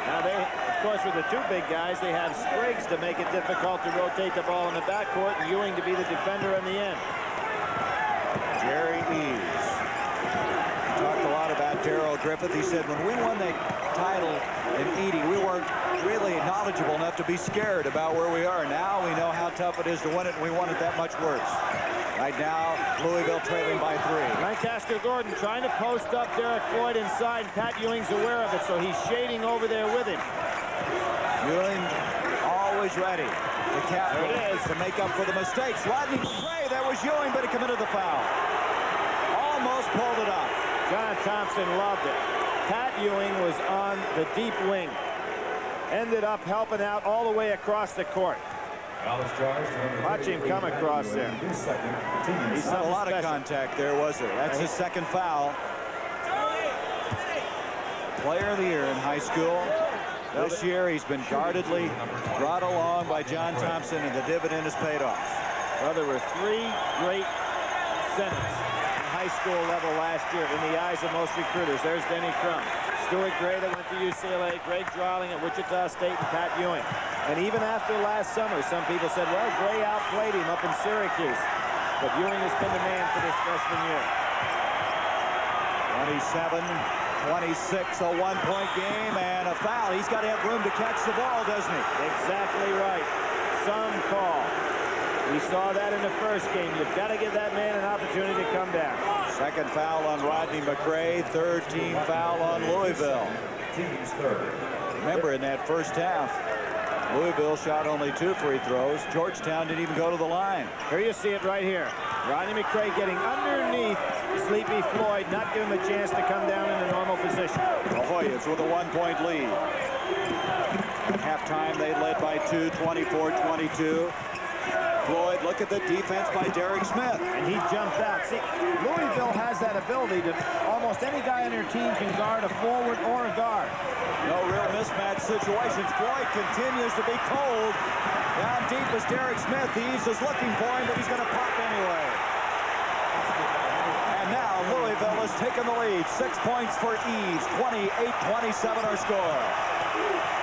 Now of course, with the 2 big guys, they have Spriggs to make it difficult to rotate the ball in the backcourt, and Ewing to be the defender in the end. Jerry Eves. He talked a lot about Darrell Griffith. He said, when we won that title in '80, we weren't really knowledgeable enough to be scared about where we are. Now we know how tough it is to win it, and we want it that much worse. Right now, Louisville trailing by 3. Lancaster Gordon trying to post up Derek Floyd inside. Pat Ewing's aware of it, so he's shading over there with him. Ewing always ready. The captain to make up for the mistakes. Rodney McCray, that was Ewing, but he committed the foul. Almost pulled it off. John Thompson loved it. Pat Ewing was on the deep wing. Ended up helping out all the way across the court. Watch him come across there. He's not a lot of contact there, was there? That's his 2nd foul. Player of the Year in high school. This year, he's been guardedly brought along by John Thompson, and the dividend has paid off. Well, there were 3 great centers at high school level last year in the eyes of most recruiters. There's Denny Crum, Stuart Gray that went to UCLA, Greg Drawling at Wichita State, and Pat Ewing. And even after last summer, some people said, well, Gray outplayed him up in Syracuse. But Ewing has been the man for this freshman year. 27-26, a one-point game and a foul. He's got to have room to catch the ball, doesn't he? Exactly right. Some call. We saw that in the first game. You've got to give that man an opportunity to come down. Second foul on Rodney McRae. Third team foul on Louisville. Team's third. Remember, in that first half, Louisville shot only 2 free throws. Georgetown didn't even go to the line. Here you see it right here. Rodney McRae getting underneath Sleepy Floyd, not giving him a chance to come down in a normal position. The Hoyas with a one-point lead. At halftime, they led by 2, 24-22. Floyd, look at the defense by Derek Smith. And he jumped out. See, Louisville has that ability to almost any guy on their team can guard a forward or a guard. No real mismatch situations. Floyd continues to be cold. Down deep is Derek Smith. The East is looking for him, but he's going to pop anyway. And now Louisville has taken the lead. 6 points for Eves. 28-27 our score.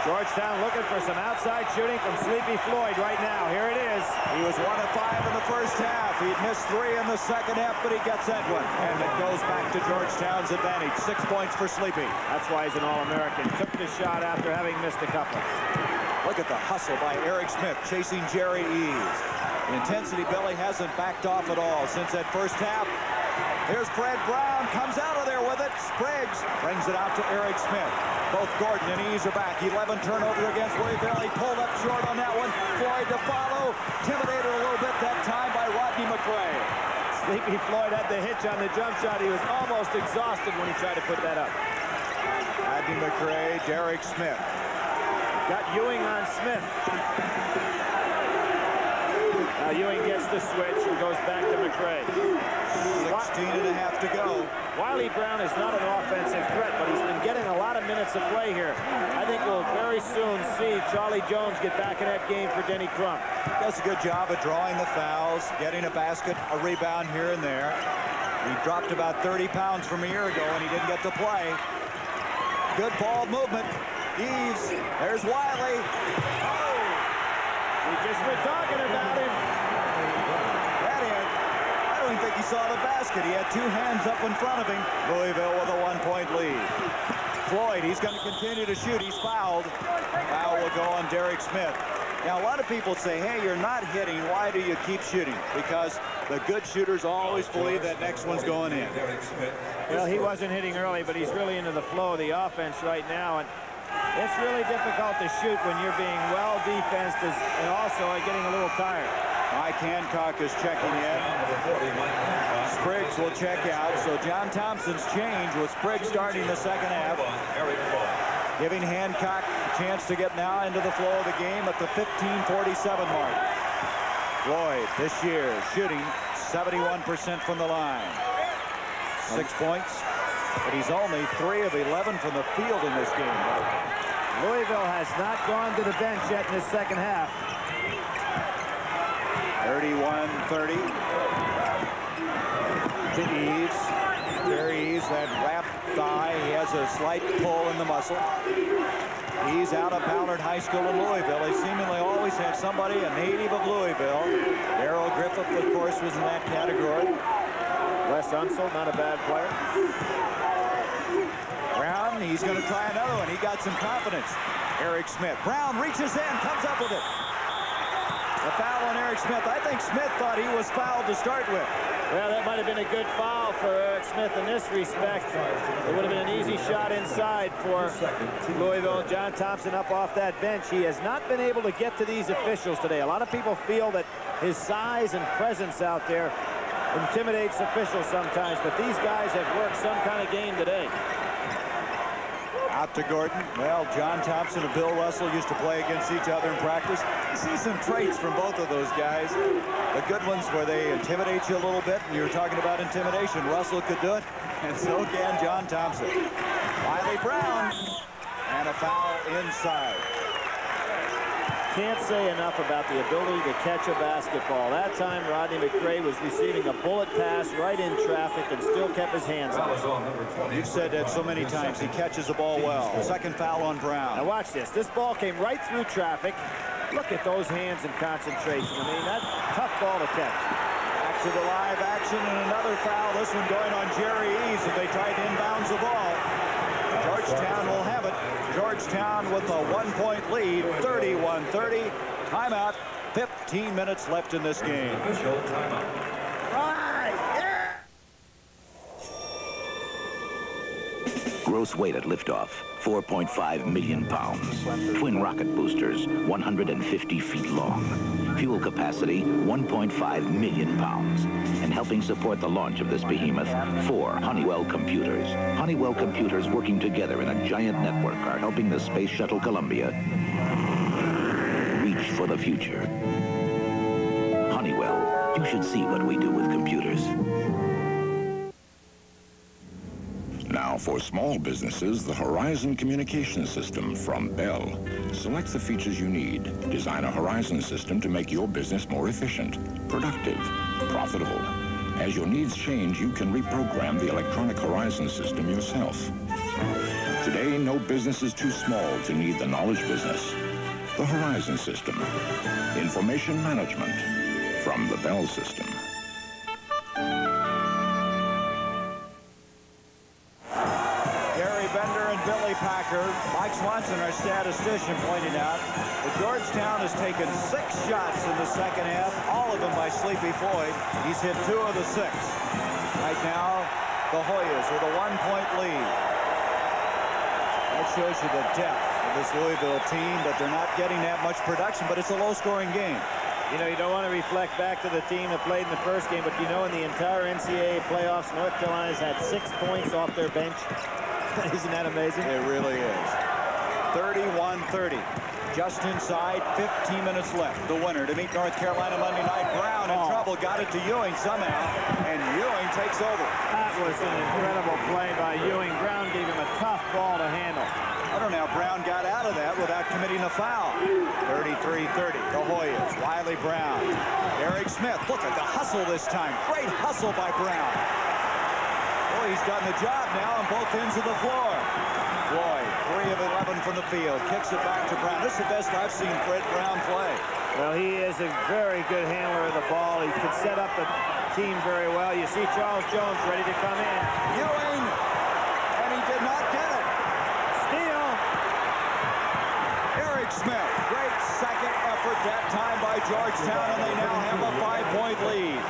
Georgetown looking for some outside shooting from Sleepy Floyd right now. Here it is. He was 1 of 5 in the first half. He'd missed 3 in the second half, but he gets that one. And it goes back to Georgetown's advantage. 6 points for Sleepy. That's why he's an All-American. Took the shot after having missed a couple. Look at the hustle by Eric Smith chasing Jerry Eves. The intensity belly hasn't backed off at all since that first half. Here's Fred Brown, comes out of there with it. Spriggs brings it out to Eric Smith. Both Gordon and Eves are back. 11 turnover against Louisville. He pulled up short on that one. Floyd to follow. Intimidated a little bit that time by Rodney McRae. Sleepy Floyd had the hitch on the jump shot. He was almost exhausted when he tried to put that up. Rodney McRae, Derek Smith. Got Ewing on Smith. Now Ewing gets the switch and goes back to McRae. 16.5 to go. Wiley Brown is not an offensive threat, but he's been getting a lot of minutes of play here. I think we'll very soon see Charlie Jones get back in that game for Denny Crum. Does a good job of drawing the fouls, getting a basket, a rebound here and there. He dropped about 30 pounds from a year ago and he didn't get to play. Good ball movement. Eves, there's Wiley. Oh! We just were talking about him. I don't think he saw the basket. He had 2 hands up in front of him. Louisville with a 1-point lead. Floyd, he's going to continue to shoot. He's fouled. Foul will go on Derek Smith. Now, a lot of people say, hey, you're not hitting. Why do you keep shooting? Because the good shooters always believe that next one's going in. Well, he wasn't hitting early, but he's really into the flow of the offense right now. And it's really difficult to shoot when you're being well defensed and also getting a little tired. Mike Hancock is checking in. Spriggs will check out. So John Thompson's change with Spriggs starting the second half. Giving Hancock a chance to get now into the flow of the game at the 15:47 mark. Floyd this year shooting 71% from the line. 6 points, but he's only 3 of 11 from the field in this game. Louisville has not gone to the bench yet in this second half. 31-30 to Eves. Jerry Eves, that wrapped thigh. He has a slight pull in the muscle. He's out of Ballard High School in Louisville. They seemingly always have somebody, a native of Louisville. Darrell Griffith, of course, was in that category. Wes Unseld, not a bad player. Brown, he's going to try another one. He got some confidence. Eric Smith. Brown reaches in, comes up with it. A foul on Eric Smith. I think Smith thought he was fouled to start with. Well, that might have been a good foul for Eric Smith in this respect. It would have been an easy shot inside for Louisville. John Thompson up off that bench. He has not been able to get to these officials today. A lot of people feel that his size and presence out there intimidates officials sometimes, but these guys have worked some kind of game today. Out to Gordon. Well, John Thompson and Bill Russell used to play against each other in practice. You see some traits from both of those guys. The good ones where they intimidate you a little bit, and you were talking about intimidation. Russell could do it, and so can John Thompson. Wiley Brown. And a foul inside. Can't say enough about the ability to catch a basketball. That time, Rodney McRae was receiving a bullet pass right in traffic and still kept his hands on it. You've said that so many times. He catches the ball well. Second foul on Brown. Now watch this. This ball came right through traffic. Look at those hands and concentration. I mean, that's a tough ball to catch. Back to the live action and another foul. This one going on Jerry Ease as they tried to inbounds the ball. Georgetown will have it. Georgetown with a 1-point lead, 31-30. Timeout. 15 minutes left in this game. Official timeout. Gross weight at liftoff, 4.5 million pounds. Twin rocket boosters, 150 feet long. Fuel capacity, 1.5 million pounds. And helping support the launch of this behemoth, 4 Honeywell computers. Honeywell computers working together in a giant network are helping the Space Shuttle Columbia reach for the future. Honeywell, you should see what we do with computers. Now, for small businesses, the Horizon Communication System from Bell. Select the features you need. Design a Horizon system to make your business more efficient, productive, profitable. As your needs change, you can reprogram the electronic Horizon system yourself. Today, no business is too small to need the knowledge business. The Horizon system. Information management from the Bell system. Billy Packer, Mike Swanson, our statistician, pointed out that Georgetown has taken 6 shots in the second half, all of them by Sleepy Floyd. He's hit 2 of the 6. Right now, the Hoyas with a 1-point lead. That shows you the depth of this Louisville team, but they're not getting that much production, but it's a low-scoring game. You know, you don't want to reflect back to the team that played in the first game, but you know in the entire NCAA playoffs, North Carolina's had 6 points off their bench. Isn't that amazing? It really is. 31-30. Just inside, 15 minutes left. The winner to meet North Carolina Monday night. Brown in trouble, got it to Ewing somehow, and Ewing takes over. That was an incredible play by Ewing. Brown gave him a tough ball to handle. I don't know how Brown got out of that without committing a foul. 33-30, the Hoyas. Wiley Brown. Eric Smith, look at the hustle this time. Great hustle by Brown. Boy, he's done the job now on both ends of the floor. Floyd, 3 of 11 from the field. Kicks it back to Brown. This is the best I've seen Fred Brown play. Well, he is a very good handler of the ball. He can set up the team very well. You see Charles Jones ready to come in. Ewing, and he did not get it. Steal. Eric Smith, great second effort that time by Georgetown, and they now have a 5-point lead.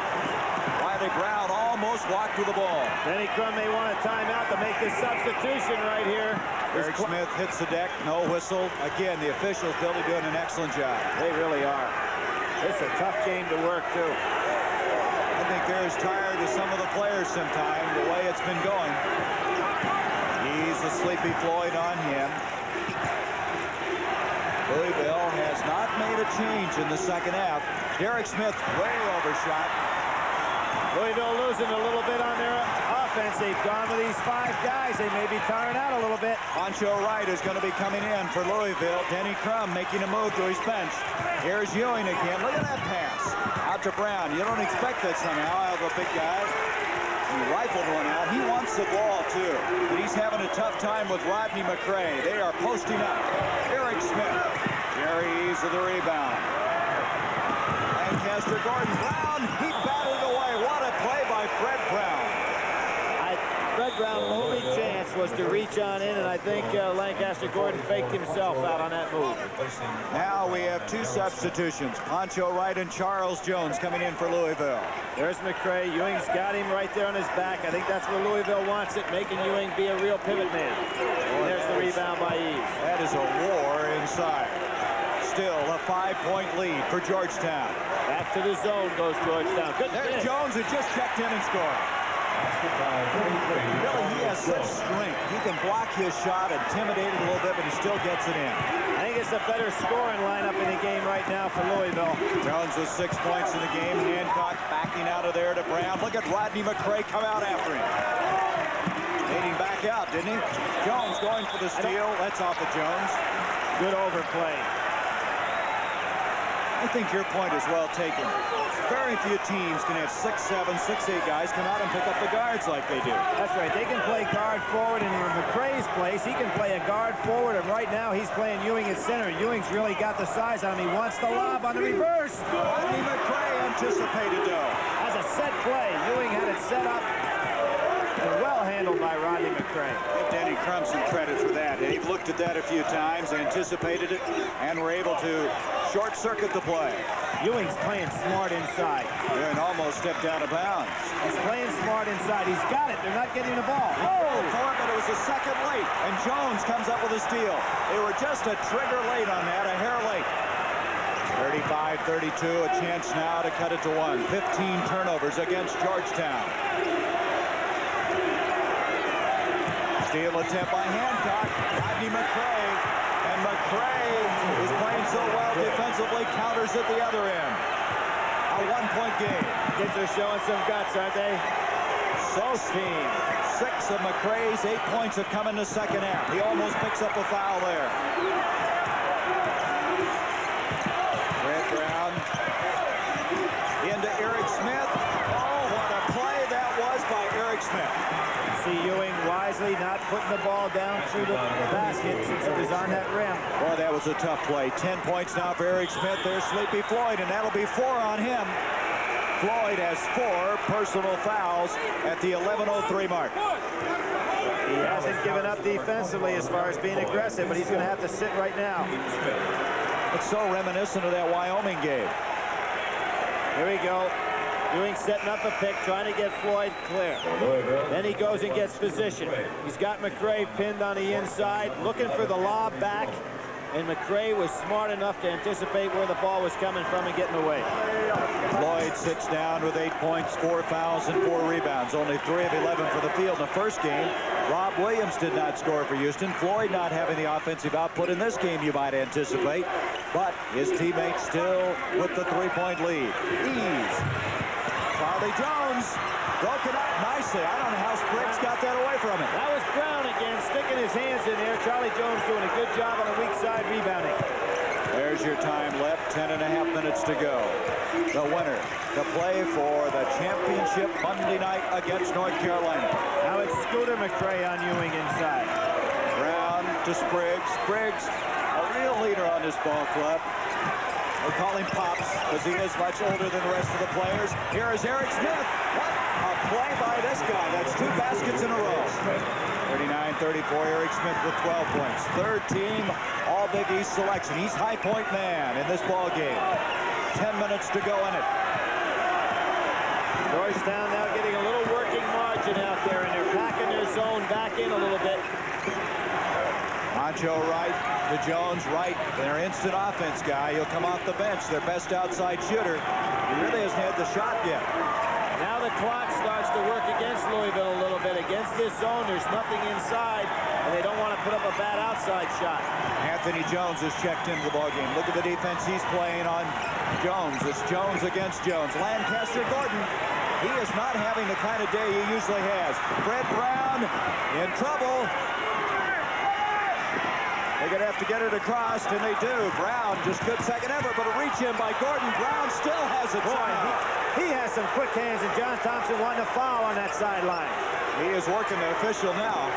Wiley Brown almost walked to the ball. Denny Crum may want a timeout to make this substitution right here. Eric Smith hits the deck, no whistle. Again, the officials, Billy, doing an excellent job. They really are. It's a tough game to work, too. I think they're as tired as some of the players sometime, the way it's been going. He's a Sleepy Floyd on him. Louisville has not made a change in the second half. Derek Smith way overshot. Louisville losing a little bit on their offense. They've gone with these 5 guys. They may be tiring out a little bit. Poncho Wright is going to be coming in for Louisville. Denny Crum making a move to his bench. Here's Ewing again. Look at that pass. Out to Brown. You don't expect that somehow out of a big guy. He rifled one out. He wants the ball, too. But he's having a tough time with Rodney McRae. They are posting up. Eric Smith. Jerry Ease with the rebound. Lancaster Gordon. Brown. He batted away. What a play by Fred Brown. Fred Brown's only chance was to reach on in, and I think Lancaster Gordon faked himself out on that move. Now we have 2 substitutions. Poncho Wright and Charles Jones coming in for Louisville. There's McRae. Ewing's got him right there on his back. I think that's where Louisville wants it, making Ewing be a real pivot man. And there's the rebound by Eves. That is a war inside. Still a 5-point lead for Georgetown. Back to the zone goes Georgetown. Good There's finish. Jones who just checked in and scored. Really, he has such strength. He can block his shot, intimidate it a little bit, but he still gets it in. I think it's a better scoring lineup in the game right now for Louisville. Jones with 6 points in the game. Hancock backing out of there to Brown. Look at Rodney McRae come out after him. Made rotating back out, didn't he? Jones going for the steal. That's off of Jones. Good overplay. I think your point is well taken. Very few teams can have 6'7", 6'8" guys come out and pick up the guards like they do. That's right. They can play guard forward, and in McCray's place, he can play a guard forward, and right now he's playing Ewing at center. Ewing's really got the size on him. He wants the lob on the reverse. Rodney McCray anticipated, though. As a set play, Ewing had it set up and well handled by Rodney McCray. Give Denny Crum some credit for that. They've looked at that a few times, anticipated it, and were able to short-circuit the play. Ewing's playing smart inside. And almost stepped out of bounds. He's playing smart inside. He's got it. They're not getting the ball. Oh, but it was a second late, and Jones comes up with a steal. They were just a trigger late on that, a hair late. 35-32, a chance now to cut it to 1. 15 turnovers against Georgetown. Steal attempt by Hancock. Rodney McCray. And McCray is playing so well defensively, counters at the other end. A one-point game. Kids are showing some guts, aren't they? Both teams. 6 of McCray's 8 points have come in the second half. He almost picks up a foul there. Fred Brown into Eric Smith. Oh, what a play that was by Eric Smith. See Ewing wisely not putting the ball down through the basket since it was on that rim. Boy, that was a tough play. 10 points now for Eric Smith. There's Sleepy Floyd, and that'll be 4 on him. Floyd has 4 personal fouls at the 11:03 mark. He hasn't given up defensively as far as being aggressive, but he's going to have to sit right now. It's so reminiscent of that Wyoming game. Here we go. Ewing setting up a pick, trying to get Floyd clear. Then he goes and gets position. He's got McCray pinned on the inside, looking for the lob back. And McCray was smart enough to anticipate where the ball was coming from and getting away. Floyd sits down with 8 points, 4 fouls, and 4 rebounds. Only 3 of 11 for the field in the first game. Rob Williams did not score for Houston. Floyd not having the offensive output in this game, you might anticipate. But his teammates still with the 3-point lead. Ease. Charlie Jones broken up nicely. I don't know how Spriggs got that away from him. That was Brown again, sticking his hands in there. Charlie Jones doing a good job on the weak side rebounding. There's your time left, 10.5 minutes to go. The winner to play for the championship Monday night against North Carolina. Now it's Scooter McCray on Ewing inside. Brown to Spriggs. Spriggs, a real leader on this ball club. They call him Pops because he is much older than the rest of the players. Here is Eric Smith. What a play by this guy. That's 2 baskets in a row. 39-34, Eric Smith with 12 points. Third team All Big East selection. He's high point man in this ball game. 10 minutes to go in it. Georgetown now getting a little working margin out there, and they're packing their zone back in a little bit. Ancho right to Jones right. Their instant offense guy. He'll come off the bench. Their best outside shooter. He really hasn't had the shot yet. Now the clock starts to work against Louisville a little bit. Against this zone, there's nothing inside, and they don't want to put up a bad outside shot. Anthony Jones has checked into the ballgame. Look at the defense he's playing on Jones. It's Jones against Jones. Lancaster Gordon. He is not having the kind of day he usually has. Fred Brown in trouble. They're going to have to get it across, and they do. Brown, just good second effort, but a reach in by Gordon. Brown still has it. He has some quick hands, and John Thompson wanting to foul on that sideline. He is working the official now.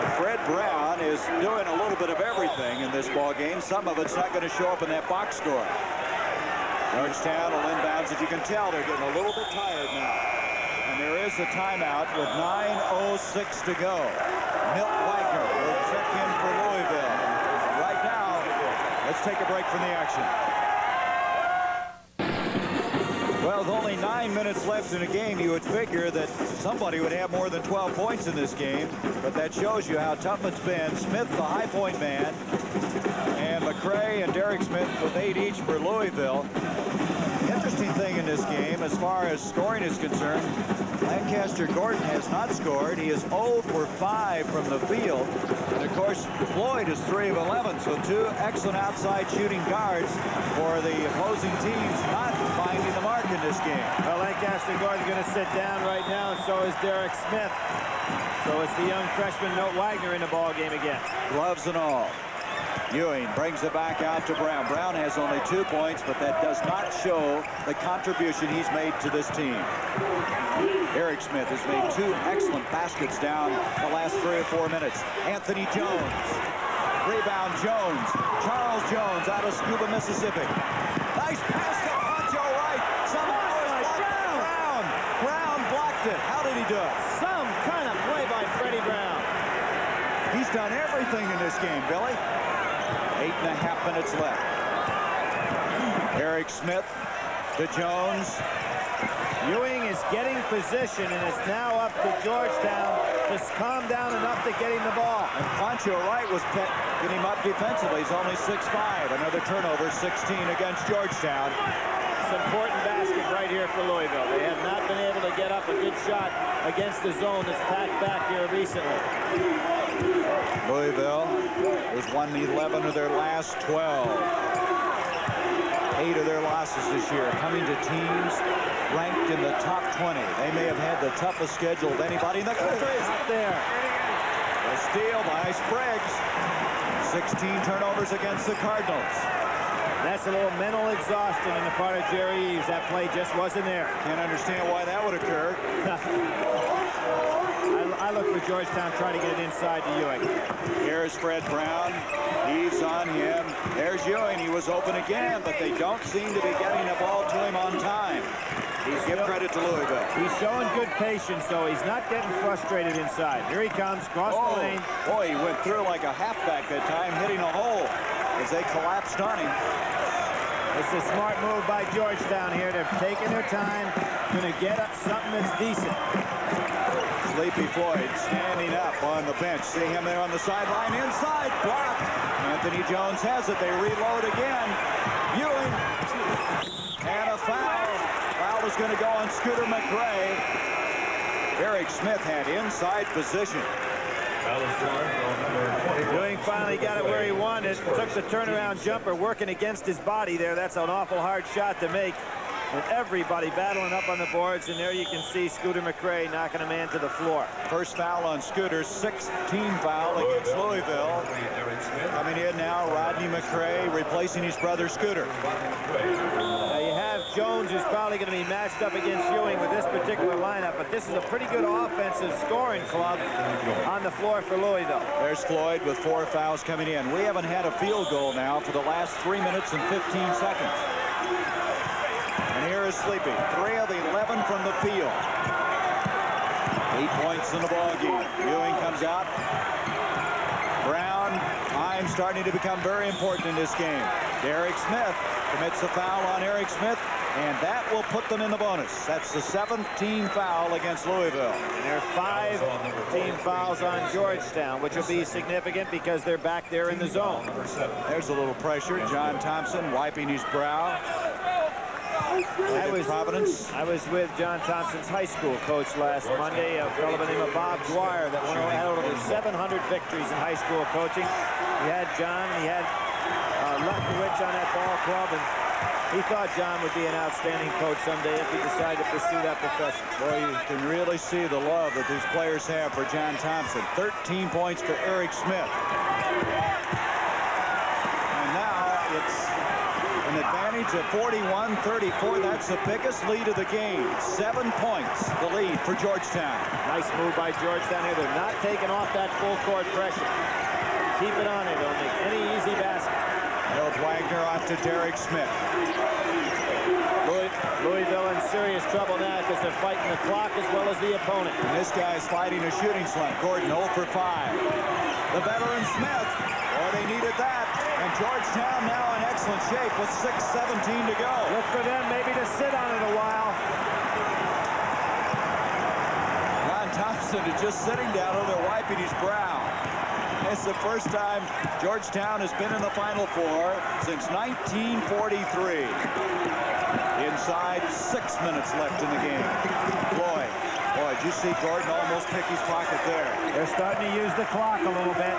And Fred Brown is doing a little bit of everything in this ball game. Some of it's not going to show up in that box score. Georgetown will inbounds. As you can tell, they're getting a little bit tired now. And there is a timeout with 9:06 to go. Milt Wagner will check in for Louisville. Right now, let's take a break from the action. Well, with only 9 minutes left in the game, you would figure that somebody would have more than 12 points in this game. But that shows you how tough it's been. Smith, the high point man, and McCray and Derek Smith with 8 each for Louisville. Interesting thing in this game, as far as scoring is concerned, Lancaster Gordon has not scored. He is 0 for 5 from the field. And of course, Floyd is 3 of 11, so 2 excellent outside shooting guards for the opposing teams not finding the mark in this game. Well, Lancaster Gordon's going to sit down right now, and so is Derek Smith. So it's the young freshman Milt Wagner in the ball game again. Gloves and all. Ewing brings it back out to Brown. Brown has only 2 points, but that does not show the contribution he's made to this team. Eric Smith has made 2 excellent baskets down the last 3 or 4 minutes. Anthony Jones. Rebound Jones. Charles Jones out of Scuba, Mississippi. Nice pass to Pancho Wright. Brown blocked it. How did he do it? Some kind of play by Freddie Brown. He's done everything in this game, Billy. 8.5 minutes left. Eric Smith to Jones. Ewing is getting position, and it's now up to Georgetown to calm down enough to get him the ball. And Pancho Wright was getting him up defensively. He's only 6'5". Another turnover, 16 against Georgetown. It's an important basket right here for Louisville. They have not been able to get up a good shot against the zone that's packed back here recently. Louisville has won 11 of their last 12. 8 of their losses this year coming to teams ranked in the top 20. They may have had the toughest schedule of anybody in the country. Up there. A steal by Spriggs. 16 turnovers against the Cardinals. That's a little mental exhaustion on the part of Jerry Eves. That play just wasn't there. Can't understand why that would occur. I look for Georgetown trying to get it inside to Ewing. Here's Fred Brown. Eves on him. There's Ewing. He was open again, but they don't seem to be getting the ball to him on time. Give credit to Louisville. He's showing good patience, though. He's not getting frustrated inside. Here he comes, cross the lane. Boy, he went through like a halfback that time, hitting a hole as they collapsed on him. It's a smart move by Georgetown here. They're taking their time, going to get up something that's decent. Sleepy Floyd standing up on the bench. See him there on the sideline. Inside, block. Anthony Jones has it. They reload again. Ewing. And a foul. Foul is going to go on Scooter McRae. Eric Smith had inside position. Ewing finally got it where he wanted. Took the turnaround jumper, working against his body there. That's an awful hard shot to make. And everybody battling up on the boards, and there you can see Scooter McRae knocking a man to the floor. First foul on Scooter, 16 foul against Louisville. Coming in now, Rodney McRae replacing his brother Scooter. Now you have Jones, who's probably going to be matched up against Ewing with this particular lineup, but this is a pretty good offensive scoring club on the floor for Louisville. There's Floyd with 4 fouls coming in. We haven't had a field goal now for the last 3 minutes and 15 seconds. And here is Sleepy, 3 of 11 from the field. 8 points in the ball game. Ewing comes out. Brown, time starting to become very important in this game. Derek Smith commits a foul on Eric Smith, and that will put them in the bonus. That's the 7th team foul against Louisville. And there are 5 team fouls on Georgetown, which will be significant because they're back there in the zone. There's a little pressure. John Thompson wiping his brow. I was with John Thompson's high school coach last Monday, a fellow by the name of Bob Dwyer that had over 700 victories in high school coaching. He had John, and he had Lutkovich on that ball club, and he thought John would be an outstanding coach someday if he decided to pursue that profession. Boy, you can really see the love that these players have for John Thompson. 13 points for Eric Smith. And now it's an advantage of 41-34. That's the biggest lead of the game. 7 points, the lead for Georgetown. Nice move by Georgetown here. They're not taking off that full court pressure. Keep it on it. Don't make any easy basket. Milt Wagner off to Derek Smith. Louisville in serious trouble now because they're fighting the clock as well as the opponent. And this guy's fighting a shooting slump. Gordon 0 for 5. The veteran Smith. Boy, they needed that. And Georgetown now in excellent shape with 6:17 to go. Look for them maybe to sit on it a while. John Thompson is just sitting down over there wiping his brow. It's the first time Georgetown has been in the Final Four since 1943. Inside, 6 minutes left in the game. Boy, did you see Gordon almost pick his pocket there? They're starting to use the clock a little bit.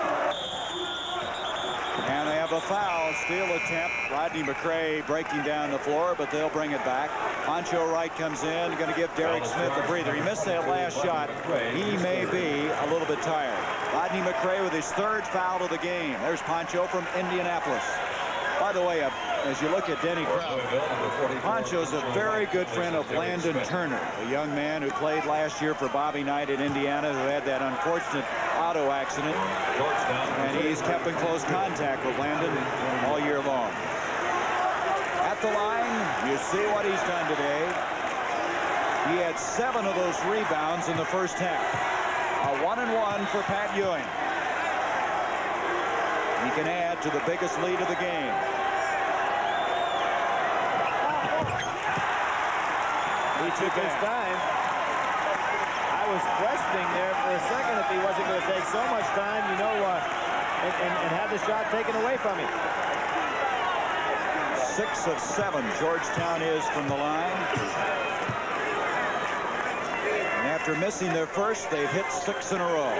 And they have have a foul. Steal attempt. Rodney McRae breaking down the floor, but they'll bring it back. Poncho Wright comes in, going to give Derek Smith a breather. He missed that last shot. He may be a little bit tired. Rodney McRae with his 3rd foul of the game. There's Poncho from Indianapolis. By the way, as you look at Denny Crum, Poncho's a very good friend of Landon Turner, a young man who played last year for Bobby Knight at Indiana, who had that unfortunate auto accident, and he's kept in close contact with Landon all year long. At the line, you see what he's done today. He had 7 of those rebounds in the first half. A 1-and-1 for Pat Ewing. He can add to the biggest lead of the game. He took his time. I was questioning there for a second if he wasn't going to take so much time, you know, and have the shot taken away from him. 6 of 7 Georgetown is from the line. And after missing their first, they've hit 6 in a row.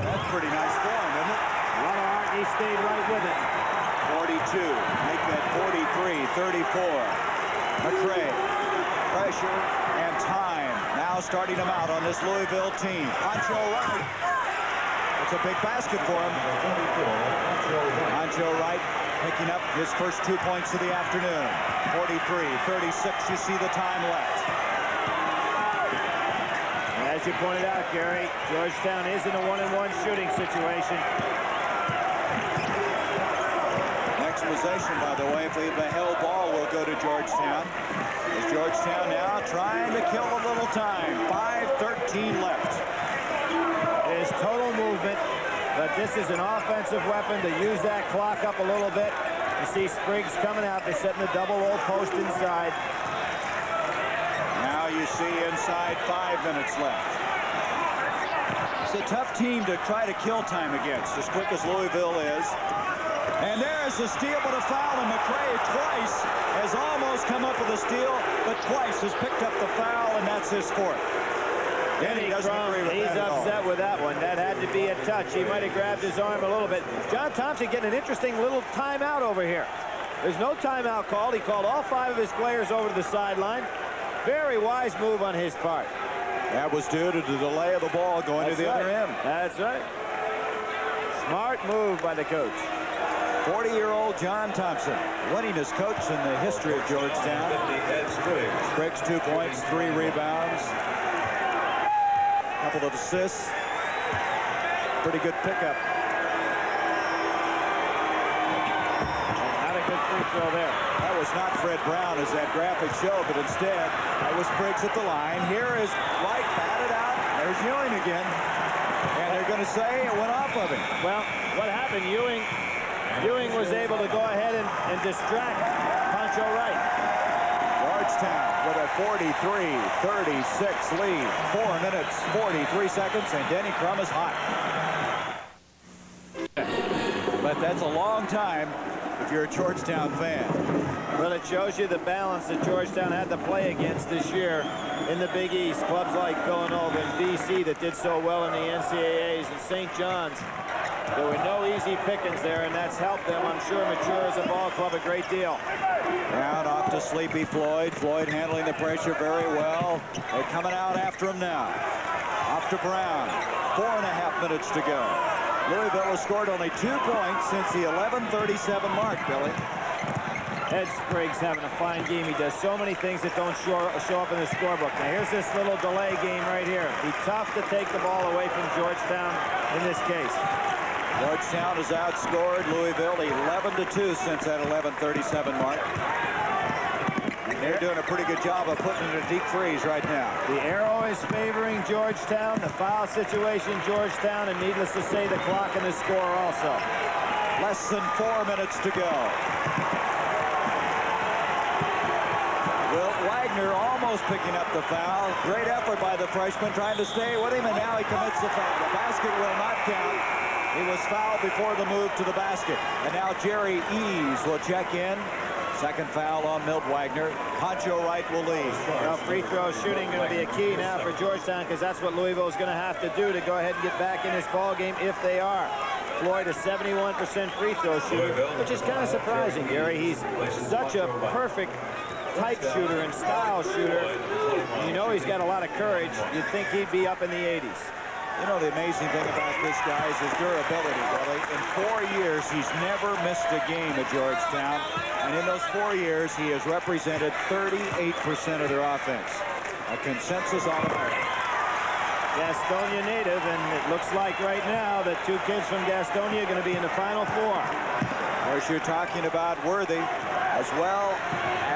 That's pretty nice form, isn't it? He stayed right with it. 42. Make that 43, 34. McRae. Pressure and time. Now starting him out on this Louisville team. Poncho Wright. It's a big basket for him. Poncho Wright picking up his first 2 points of the afternoon. 43, 36. You see the time left. As you pointed out, Gary, Georgetown is in a 1-and-1 shooting situation. Next possession, by the way, if we have a held ball, will go to Georgetown. As Georgetown now trying to kill a little time. 5:13 left. There's total movement, but this is an offensive weapon to use that clock up a little bit. You see Spriggs coming out. They're setting the double old post inside. Now you see inside 5 minutes left. It's a tough team to try to kill time against, as quick as Louisville is. And there's the steal, but a foul, and McRae twice has almost come up with a steal, but twice has picked up the foul, and that's his 4th. Denny doesn't agree with that He's at all. upset with that one. That had to be a touch. He might have grabbed his arm a little bit. John Thompson getting an interesting little timeout over here. There's no timeout called. He called all 5 of his players over to the sideline. Very wise move on his part. That was due to the delay of the ball going to the other end. That's right. Smart move by the coach. 40-year-old John Thompson, winningest coach in the history of Georgetown. Spriggs 2 points, 3 rebounds, couple of assists. Pretty good pickup. Not a good free throw there. That was not Fred Brown, as that graphic showed, but instead that was Spriggs at the line. Here is Wright batted out. There's Ewing again, and they're going to say it went off of him. Well, what happened? Ewing was able to go ahead and distract Poncho Wright. Georgetown with a 43-36 lead. 4 minutes, 43 seconds, and Denny Crum is hot. But that's a long time if you're a Georgetown fan. Well, it shows you the balance that Georgetown had to play against this year in the Big East. Clubs like Villanova and BC that did so well in the NCAAs, and St. John's. There were no easy pickings there, and that's helped them, I'm sure, mature as a ball club a great deal. Down off to Sleepy Floyd. Floyd handling the pressure very well. They're coming out after him now. Off to Brown. 4.5 minutes to go. Louisville has scored only 2 points since the 11:37 mark, Billy. Ed Spriggs having a fine game. He does so many things that don't show up in the scorebook. Now, here's this little delay game right here. Be tough to take the ball away from Georgetown in this case. Georgetown has outscored Louisville 11-2 since that 11:37 mark. And they're doing a pretty good job of putting it in a deep freeze right now. The arrow is favoring Georgetown. The foul situation, Georgetown, and needless to say, the clock and the score also. Less than 4 minutes to go. Wilt Wagner almost picking up the foul. Great effort by the freshman trying to stay with him, and now he commits the foul. The basket will not count. He was fouled before the move to the basket. And now Jerry Ease will check in. Second foul on Milt Wagner. Poncho Wright will lead. Well, free throw shooting going to be a key now for Georgetown, because that's what Louisville is going to have to do to go ahead and get back in this ball game if they are. Floyd, a 71% free throw shooter, which is kind of surprising, Gary. He's such a perfect type shooter and style shooter. You know he's got a lot of courage. You'd think he'd be up in the 80s. You know, the amazing thing about this guy is his durability, Billy. In 4 years, he's never missed a game at Georgetown. And in those 4 years, he has represented 38% of their offense. A consensus All-American. Gastonia native, and it looks like right now that 2 kids from Gastonia are going to be in the Final Four. Of course, you're talking about Worthy as well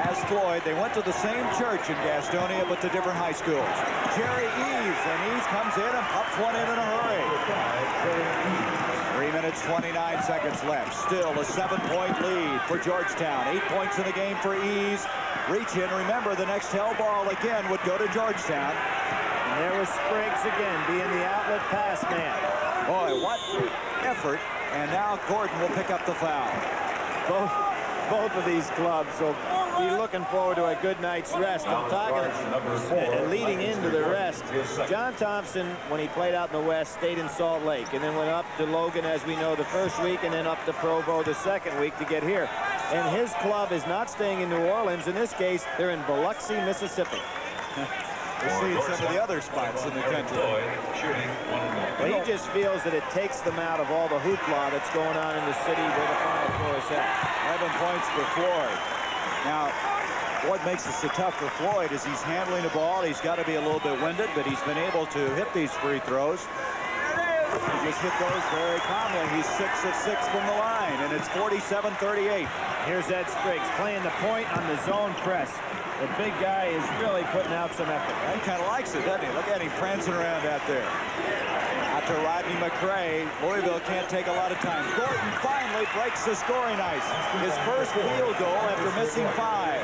as Floyd. They went to the same church in Gastonia, but to different high schools. Jerry Eves, and Eves comes in and pops one in a hurry. 3 minutes, 29 seconds left. Still a 7-point lead for Georgetown. 8 points in the game for Eves. Reach in. Remember, the next hell ball again would go to Georgetown. And there was Spriggs again, being the outlet pass man. Boy, what effort. And now Gordon will pick up the foul. Both of these clubs will be looking forward to a good night's rest. I'm talking leading into the rest. John Thompson, when he played out in the West, stayed in Salt Lake and then went up to Logan, as we know, the first week, and then up to Provo the second week to get here. And his club is not staying in New Orleans. In this case, they're in Biloxi, Mississippi. We're seeing some of the other spots in the country. But he just feels that it takes them out of all the hoopla that's going on in the city where the Final Four is at. 11 points for Floyd. Now, what makes it so tough for Floyd is he's handling the ball. He's got to be a little bit winded, but he's been able to hit these free throws. He just hit those very calmly. He's 6 of 6 from the line, and it's 47-38. Here's Ed Spriggs playing the point on the zone press. The big guy is really putting out some effort. He kind of likes it, doesn't he? Look at him prancing around out there. Out to Rodney McRae. Louisville can't take a lot of time. Gordon finally breaks the scoring ice. His first field goal after missing 5.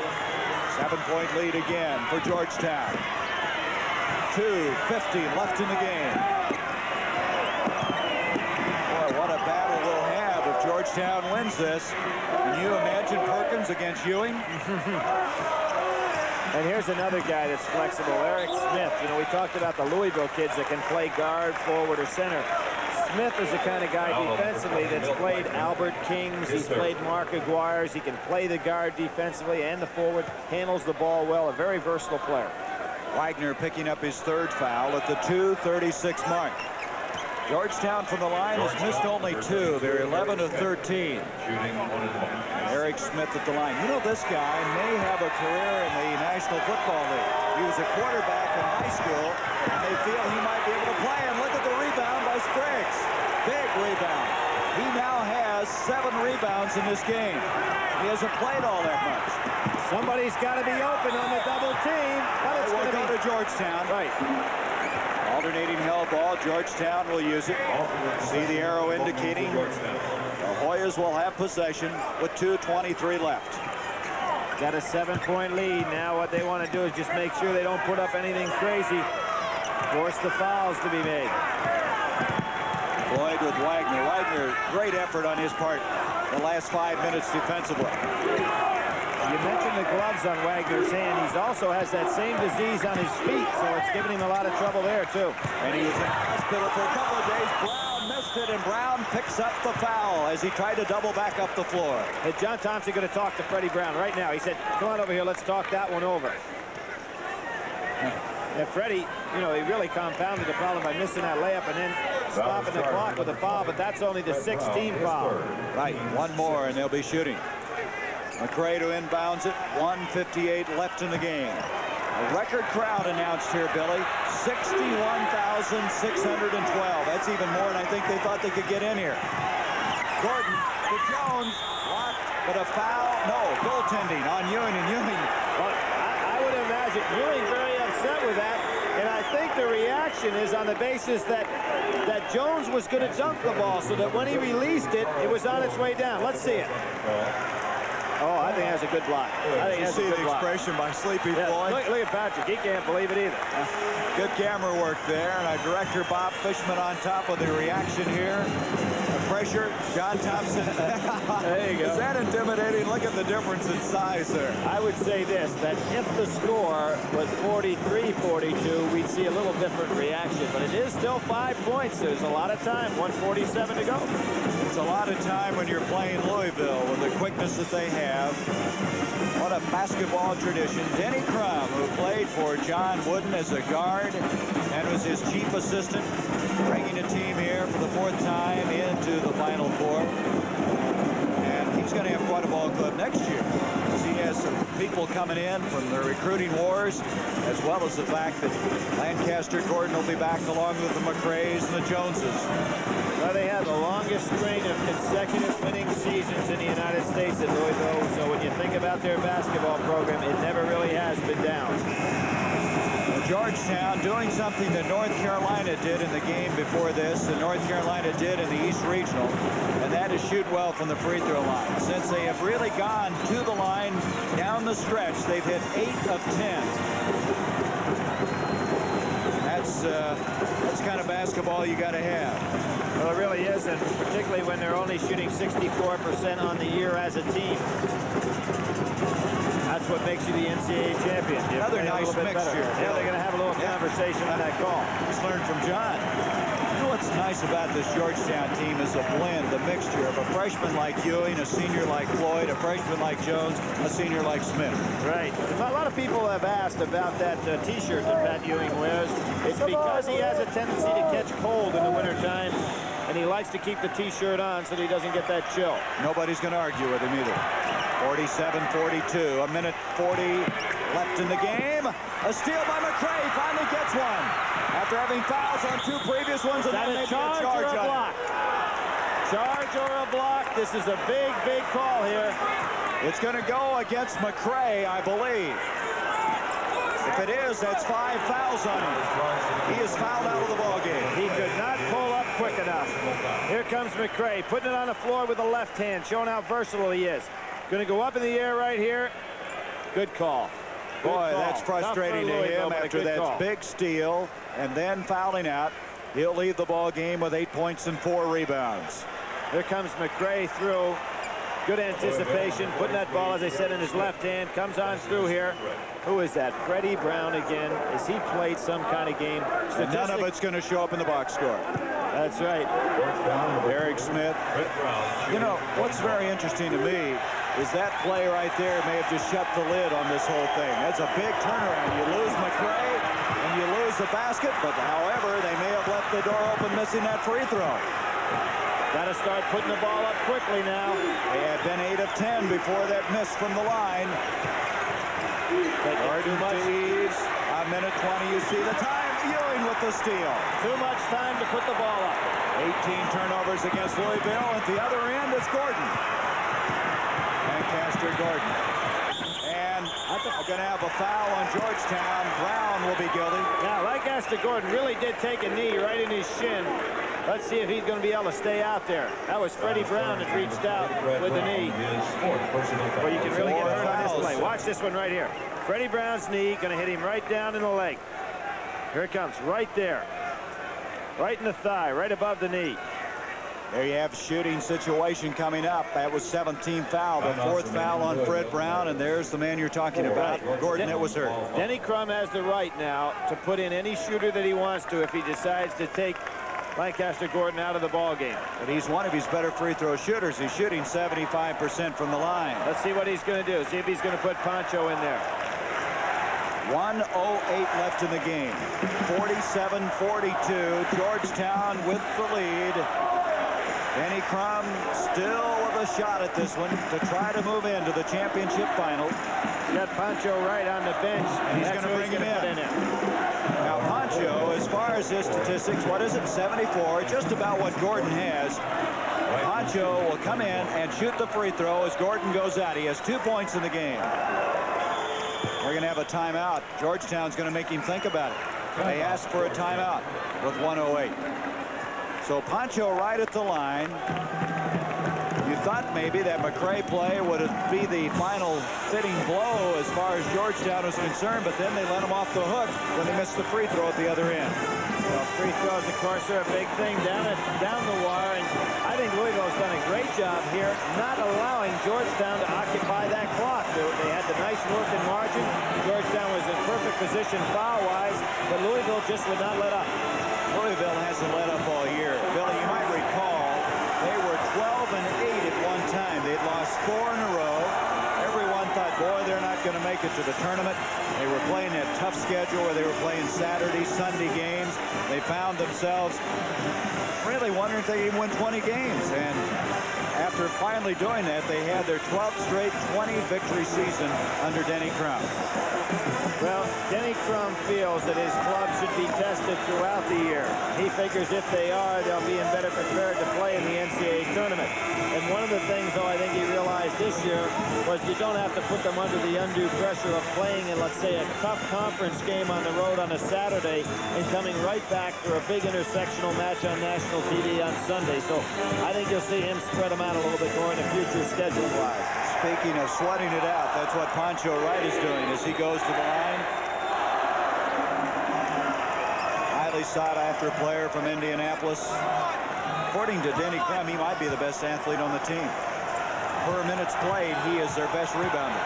7-point lead again for Georgetown. 2:50 left in the game. Boy, what a battle we'll have if Georgetown wins this. Can you imagine Perkins against Ewing? And here's another guy that's flexible, Eric Smith. You know, we talked about the Louisville kids that can play guard, forward, or center. Smith is the kind of guy defensively that's played Albert Kings. He's played Mark Aguirre's. He can play the guard defensively and the forward, handles the ball well, a very versatile player. Wagner picking up his 3rd foul at the 2:36 mark. Georgetown from the line has missed only 2. They're 11 of 13. Eric Smith at the line. You know, this guy may have a career in the National Football League. He was a quarterback in high school, and they feel he might be able to play. And look at the rebound by Spriggs. Big rebound. He now has 7 rebounds in this game. He hasn't played all that much. Somebody's got to be open on the double team. But it's going to go to Georgetown. Right. Alternating hell ball. Georgetown will use it. See the arrow indicating the Hoyas will have possession with 2:23 left. Got a 7-point lead. Now what they want to do is just make sure they don't put up anything crazy. Force the fouls to be made. Floyd with Wagner. Wagner, great effort on his part the last 5 minutes defensively. You mentioned the gloves on Wagner's hand. He also has that same disease on his feet, so it's giving him a lot of trouble there, too. And he was in the hospital for a couple of days. Brown missed it, and Brown picks up the foul as he tried to double back up the floor. Hey, John Thompson going to talk to Freddie Brown right now. He said, come on over here, let's talk that one over. And Freddie, you know, he really compounded the problem by missing that layup and then stopping the clock with a foul, but that's only the 16th foul. Right, one more, and they'll be shooting. McRae to inbounds it. 1:58 left in the game. A record crowd announced here, Billy. 61,612. That's even more than I think they thought they could get in here. Gordon to Jones. Blocked, but a foul. No, goaltending on Ewing, and Ewing. Well, I would imagine Ewing very upset with that. And I think the reaction is on the basis that Jones was going to dunk the ball so that when he released it, it was on its way down. Let's see it. Oh, I think that's a good block. I think that's a good block. Expression by Sleepy Floyd. Look at Patrick. He can't believe it either. Good camera work there. And our director, Bob Fishman, on top of the reaction here. pressure, John Thompson. There you go. Is that intimidating? Look at the difference in size there. I would say this, that if the score was 43-42, we'd see a little different reaction, but it is still 5 points. There's a lot of time, 1:47 to go. It's a lot of time when you're playing Louisville with the quickness that they have. What a basketball tradition. Denny Crum, who played for John Wooden as a guard and was his chief assistant, bringing a team here for the 4th time into the Final Four. And he's going to have quite a ball club next year, because he has some people coming in from the recruiting wars, as well as the fact that Lancaster Gordon will be back along with the McRaes and the Joneses. Well, they have the longest string of consecutive winning seasons in the United States at Louisville, so when you think about their basketball program, it never really has been down. Georgetown doing something that North Carolina did in the game before this, and North Carolina did in the East Regional, and that is shoot well from the free throw line. Since they have really gone to the line down the stretch, they've hit 8 of 10. That's kind of basketball you got to have. Well, it really is, and particularly when they're only shooting 64% on the year as a team. That's what makes you the NCAA champion. Another nice mixture. Yeah, they're going to have a little conversation on that call. Just learned from John. You know what's nice about this Georgetown team is a blend, a mixture of a freshman like Ewing, a senior like Floyd, a freshman like Jones, a senior like Smith. Right. A lot of people have asked about that T-shirt that Pat Ewing wears. It's because he has a tendency to catch cold in the wintertime, and he likes to keep the T-shirt on so that he doesn't get that chill. Nobody's going to argue with him either. 47-42, a minute 40 left in the game. A steal by McRae, finally gets one. After having fouls on 2 previous ones, and then maybe a charge or a block. Charge or a block. This is a big, big call here. It's going to go against McRae, I believe. If it is, that's 5 fouls on him. He is fouled out of the ball game. He could not pull up quick enough. Here comes McRae, putting it on the floor with the left hand, showing how versatile he is. Going to go up in the air right here. Good call. Boy, that's frustrating to him after that big steal and then fouling out. He'll leave the ball game with 8 points and 4 rebounds. Here comes McRae through. Good anticipation, putting that ball, as I said, in his left hand. Comes on through here. Who is that? Freddie Brown again. Has he played some kind of game? None of it's going to show up in the box score. That's right. Eric Smith. You know, what's very interesting to me is that play right there may have just shut the lid on this whole thing. That's a big turnaround. You lose McRae and you lose the basket, but however, they may have left the door open, missing that free throw. Got to start putting the ball up quickly now. They had been 8 of 10 before that miss from the line. Too much. A minute 20, you see the time. Ewing with the steal. Too much time to put the ball up. 18 turnovers against Louisville. At the other end is Gordon. Lancaster Gordon. And I'm going to have a foul on Georgetown. Brown will be guilty. Now, Lancaster Gordon really did take a knee right in his shin. Let's see if he's going to be able to stay out there. That was Freddie Brown that reached out with the knee. Well, you can really get hurt on this play. Watch this one right here. Freddie Brown's knee going to hit him right down in the leg. Here it comes, right there. Right in the thigh, right above the knee. There you have shooting situation coming up. That was 17th foul, the 4th foul on Fred Brown, and there's the man you're talking about, Gordon, that was hurt. Denny Crum has the right now to put in any shooter that he wants to if he decides to take Lancaster Gordon out of the ball game. But he's one of his better free throw shooters. He's shooting 75% from the line. Let's see what he's going to do. See if he's going to put Pancho in there. 1:08 left in the game. 47-42. Georgetown with the lead. Denny Crum still with a shot at this one to try to move into the championship final. He's got Pancho right on the bench. And he's going to bring him in. Now, Pancho, as far as his statistics, what is it, 74, just about what Gordon has. Pancho will come in and shoot the free throw as Gordon goes out. He has 2 points in the game. We're going to have a timeout. Georgetown's going to make him think about it. They asked for a timeout with 1:08. So Pancho right at the line. You thought maybe that McRae play would be the final fitting blow as far as Georgetown is concerned, but then they let him off the hook when they missed the free throw at the other end. Well, free throws, of course, are a big thing down the wire, and I think Louisville's done a great job here not allowing Georgetown to occupy that clock. They had the nice work in margin. Georgetown was in perfect position foul-wise, but Louisville just would not let up. Louisville hasn't let up all year. Billy, you might recall, they were 12-8 at one time. They'd lost 4 in a row. Everyone thought, boy, they're not going to make it to the tournament. They were playing that tough schedule where they were playing Saturday, Sunday games. They found themselves really wondering if they even win 20 games. And after finally doing that, they had their 12th straight 20-victory season under Denny Crum. Well, Denny Crum feels that his club should be tested throughout the year. He figures if they are, they'll be better prepared to play in the NCAA tournament. And one of the things, though, I think he realized this year was you don't have to put them under the undue pressure of playing in, let's say, a tough conference game on the road on a Saturday and coming right back for a big intersectional match on national TV on Sunday. So I think you'll see him spread them out a little bit more in the future schedule-wise. Speaking of sweating it out, that's what Pancho Wright is doing as he goes to the line. Highly sought-after player from Indianapolis. According to Denny Crum, he might be the best athlete on the team. Per minutes played, he is their best rebounder.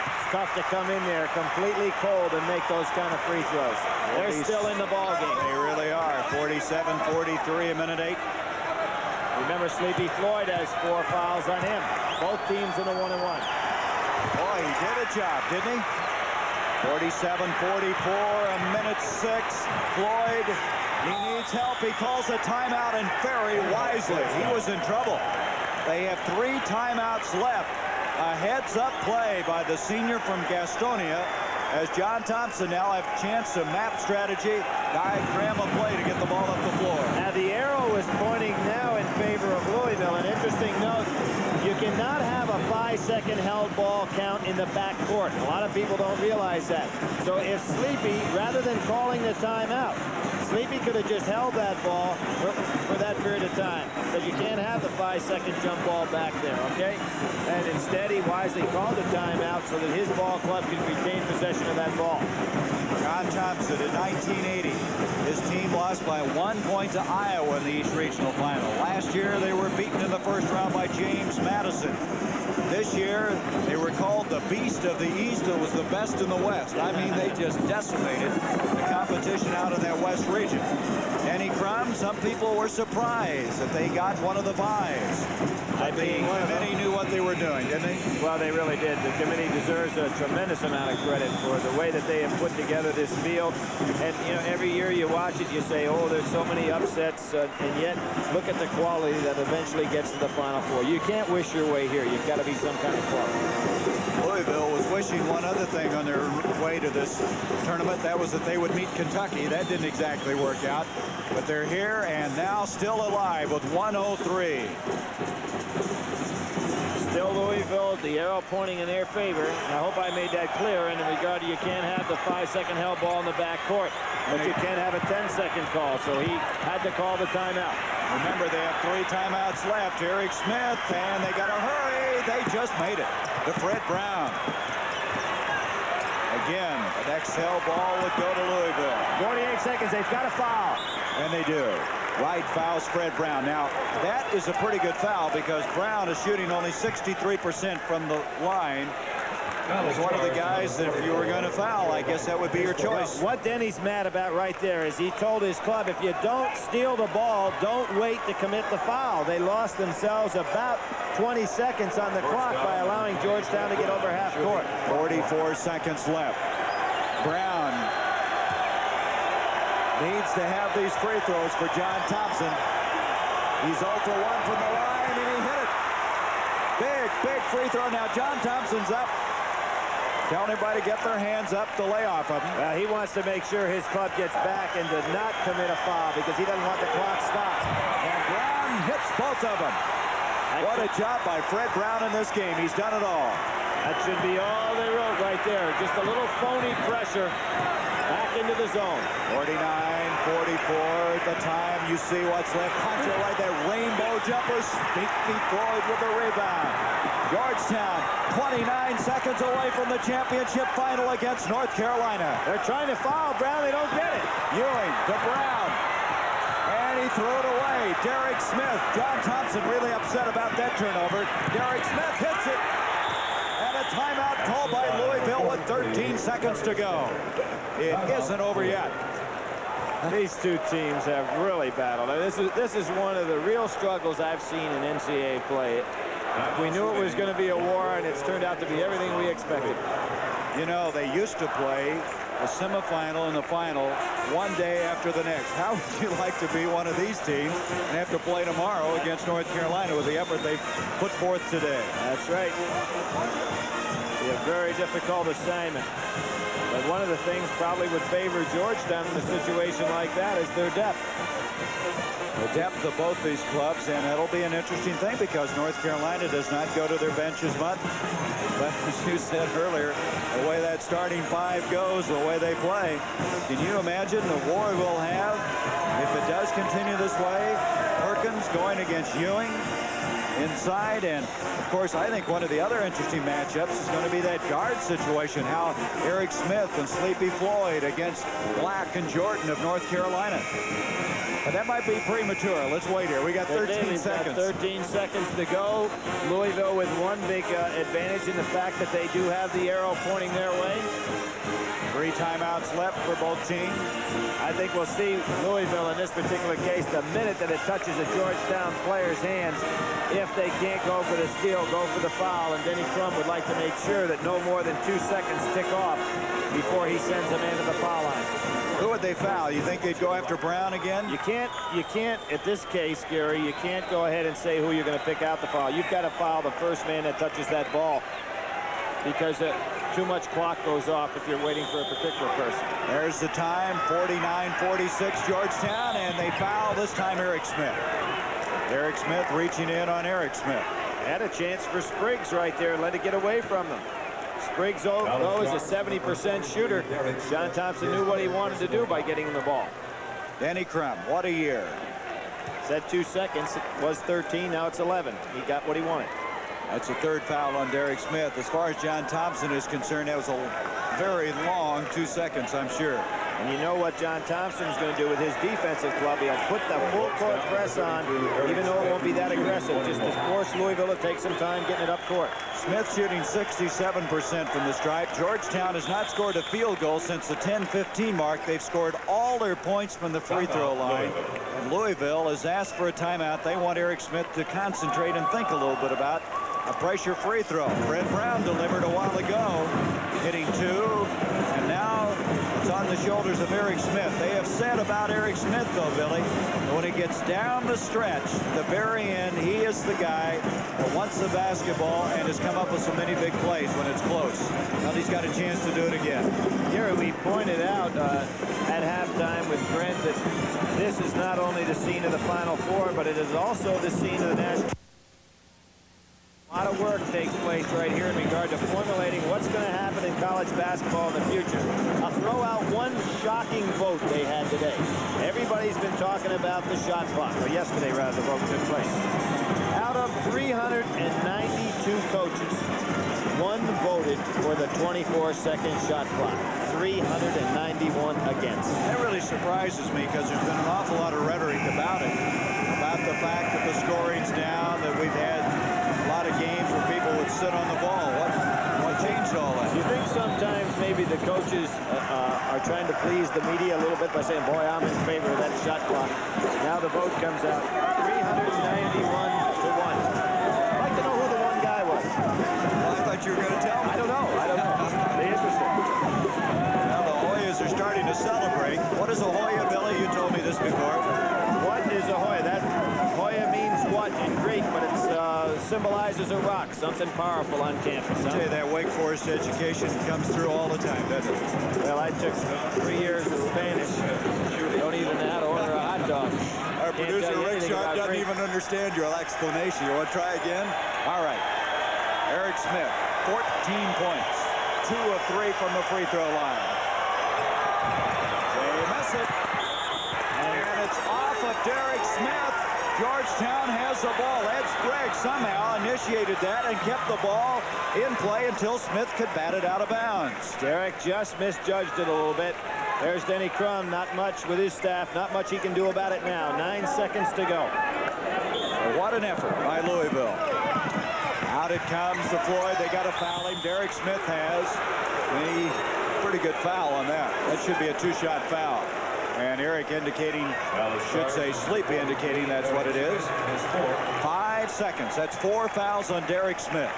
It's tough to come in there completely cold and make those kind of free throws. They're still in the ball game. They really are. 47-43, a minute 8. Remember, Sleepy Floyd has 4 fouls on him. Both teams in a 1-1. Boy, he did a job, didn't he? 47-44, a minute 6. Floyd, he needs help. He calls a timeout, and very wisely. He was in trouble. They have 3 timeouts left. A heads-up play by the senior from Gastonia, as John Thompson now have a chance to map strategy, diagram a play to get the ball up the floor. Now the arrow is pointing now in favor of Louisville. An interesting note, you cannot have a 5-second held ball count in the backcourt. A lot of people don't realize that. So if Sleepy, rather than calling the timeout, Sleepy could have just held that ball for that period of time, because you can't have the 5-second jump ball back there, okay? And instead, he wisely called the timeout so that his ball club could retain possession of that ball. John Thompson in 1980. His team lost by 1 point to Iowa in the East Regional Final. Last year, they were beaten in the first round by James Madison. This year, they were called the Beast of the East. It was the best in the West. I mean, they just decimated the competition out in that West region. Denny Crum, some people were surprised that they got one of the 5s. The committee knew what they were doing, didn't they? Well, they really did. The committee deserves a tremendous amount of credit for the way that they have put together this field. And, you know, every year you watch it, you say, oh, there's so many upsets, and yet look at the quality that eventually gets to the Final Four. You can't wish your way here. You've got to be some kind of quality. Louisville was wishing one other thing on their way to this tournament. That was that they would meet Kentucky. That didn't exactly work out. But they're here and now still alive with 103. Still Louisville, the arrow pointing in their favor. And I hope I made that clear in regard to you can't have the 5-second held ball in the backcourt, but you can't have a 10-second call. So he had to call the timeout. Remember, they have 3 timeouts left. Eric Smith, and they got to hurry. They just made it to Fred Brown. Again, the next held ball would go to Louisville. 48 seconds. They've got a foul. And they do. Wright fouls Fred Brown. Now, that is a pretty good foul because Brown is shooting only 63% from the line. Was one of the guys that if you were going to foul, I guess that would be your choice. Well, what Denny's mad about right there is he told his club, if you don't steal the ball, don't wait to commit the foul. They lost themselves about 20 seconds on the clock by allowing Georgetown to get over half court. 44 seconds left. Brown needs to have these free throws for John Thompson. He's 0 for 1 from the line, and he hit it. Big free throw. Now John Thompson's up. Telling everybody to get their hands up to lay off of him. Well, he wants to make sure his club gets back and does not commit a foul because he doesn't want the clock stopped. And Brown hits both of them. What a job by Fred Brown in this game. He's done it all. That should be all they wrote right there. Just a little phony pressure. Back into the zone. 49-44 the time. You see what's left. Punch it right there. Rainbow jumper. Speaky Floyd with the rebound. Georgetown 29 seconds away from the championship final against North Carolina. They're trying to foul Brown. They don't get it. Ewing to Brown. And he threw it away. Derek Smith. John Thompson really upset about that turnover. Derek Smith hits it. And a timeout called by Louisville with 13 seconds to go. It isn't over yet. These two teams have really battled. This is one of the real struggles I've seen in NCAA play. We knew it was going to be a war, and it's turned out to be everything we expected. You know, they used to play a semifinal and the final one day after the next. How would you like to be one of these teams and have to play tomorrow against North Carolina with the effort they've put forth today? That's right. Be a very difficult assignment. But one of the things probably would favor Georgetown in a situation like that is their depth. The depth of both these clubs, and it'll be an interesting thing because North Carolina does not go to their bench as much. But as you said earlier, the way that starting five goes, the way they play, can you imagine the war we'll have if it does continue this way? Perkins going against Ewing inside, and of course I think one of the other interesting matchups is going to be that guard situation, how Eric Smith and Sleepy Floyd against Black and Jordan of North Carolina. But that might be premature. Let's wait here. We got 13 seconds. 13 seconds to go. Louisville with one big advantage in the fact that they do have the arrow pointing their way. 3 timeouts left for both teams. I think we'll see Louisville in this particular case, the minute that it touches a Georgetown player's hands, if they can't go for the steal, go for the foul. And Denny Crum would like to make sure that no more than 2 seconds tick off before he sends a man to the foul line. Who would they foul? You think they'd go after Brown again? You can't, at this case, Gary, you can't go ahead and say who you're going to pick out the foul. You've got to foul the first man that touches that ball because too much clock goes off if you're waiting for a particular person. There's the time, 49-46 Georgetown, and they foul this time Eric Smith. Eric Smith reaching in on Eric Smith. Had a chance for Spriggs right there and let it get away from them. Spriggs, though, is a 70% shooter. John Thompson knew what he wanted to do by getting him the ball. Denny Crum, what a year. Said 2 seconds. It was 13. Now it's 11. He got what he wanted. That's a third foul on Derek Smith. As far as John Thompson is concerned, that was a very long 2 seconds, I'm sure. And you know what John Thompson is going to do with his defensive club. He'll put the full court press on, even though it won't be that aggressive, just to force Louisville to take some time getting it up court. Smith shooting 67% from the stripe. Georgetown has not scored a field goal since the 10-15 mark. They've scored all their points from the free throw line. And Louisville has asked for a timeout. They want Eric Smith to concentrate and think a little bit about a pressure free throw. Fred Brown delivered a while ago, hitting 2, and now it's on the shoulders of Eric Smith. They have said about Eric Smith, though, Billy, when he gets down the stretch, the very end, he is the guy that wants the basketball and has come up with so many big plays when it's close. Now he's got a chance to do it again. Gary, we pointed out at halftime with Brent that this is not only the scene of the Final Four, but it is also the scene of the national. A lot of work takes place right here in regard to formulating what's going to happen in college basketball in the future. I'll throw out one shocking vote they had today. Everybody's been talking about the shot clock, or yesterday rather, the vote took place. Out of 392 coaches, one voted for the 24-second shot clock. 391 against. That really surprises me because there's been an awful lot of rhetoric about it, about the fact that the scoring's down, that we've had a lot of games where people would sit on the ball. What changed all that? Do you think sometimes maybe the coaches are trying to please the media a little bit by saying, boy, I'm in favor of that shot clock? Now the vote comes out 391 to 1. I'd like to know who the one guy was. Well, I thought you were going to tell me. I don't know. Be interesting. Now the Hoyas are starting to celebrate. What is a Hoya, Billy? You told me this before. What is a Hoya? That Hoya means what in Greek, but it symbolizes a rock, something powerful on campus. I tell you, that Wake Forest education comes through all the time, doesn't it? Well, I took 3 years of Spanish. Don't even know how to order a hot dog. Our producer, Rick Sharp, doesn't even understand your explanation. You want to try again? All right. Eric Smith, 14 points. 2 of 3 from the free throw line. takes it. And it's off of Derek Smith. Georgetown has the ball. Ed Sprague somehow initiated that and kept the ball in play until Smith could bat it out of bounds. Derek just misjudged it a little bit. There's Denny Crum, not much with his staff, not much he can do about it now. 9 seconds to go. What an effort by Louisville. Out it comes to Floyd. They got to foul him. Derek Smith has a pretty good foul on that. That should be a 2-shot foul. And Eric indicating, should say Sleepy indicating that's what it is. 5 seconds. That's 4 fouls on Derek Smith.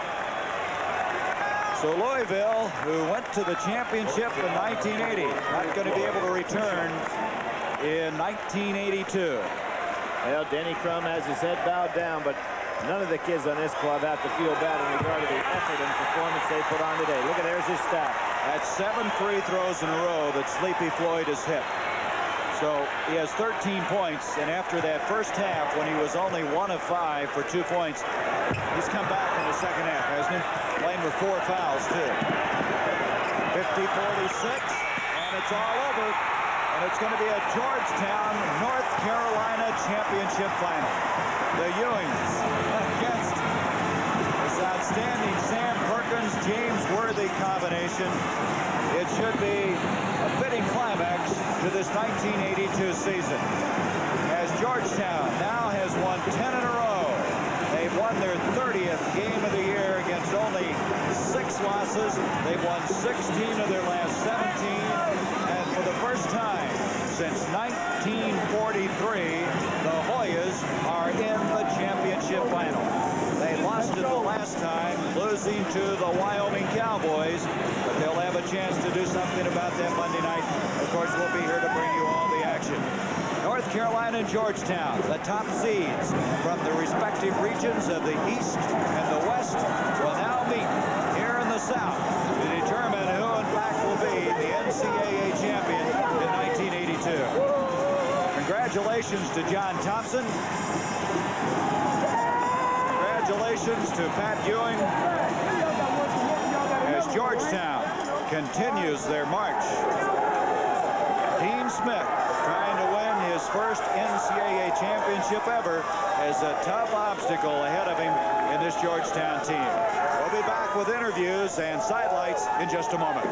So Louisville, who went to the championship in 1980, not going to be able to return in 1982. Well, Denny Crum has his head bowed down, but none of the kids on this club have to feel bad in regard to the effort and performance they put on today. Look at, there's his stat. That's 7 free throws in a row that Sleepy Floyd has hit. So he has 13 points, and after that first half, when he was only 1 of 5 for 2 points, he's come back in the second half, hasn't he? Playing with 4 fouls, too. 50-46, and it's all over. And it's going to be a Georgetown, North Carolina championship final. The Ewings against this outstanding Sam Perkins, James Worthy combination. It should be a fitting climax to this 1982 season, as Georgetown now has won 10 in a row. They've won their 30th game of the year against only 6 losses. They've won 16 of their last 17, and for the first time since 1943, the Hoyas are in the championship final. They lost it the last time, losing to the Wyoming Cowboys, but they'll have a chance to do something about that Monday night. Of course, we'll be here to bring you all the action. North Carolina and Georgetown, the top seeds from the respective regions of the East and the West, will now meet here in the South to determine who, in fact, will be the NCAA champion in 1982. Congratulations to John Thompson. Congratulations to Pat Ewing as Georgetown continues their march. Dean Smith trying to win his first NCAA championship ever has a tough obstacle ahead of him in this Georgetown team. We'll be back with interviews and sidelights in just a moment.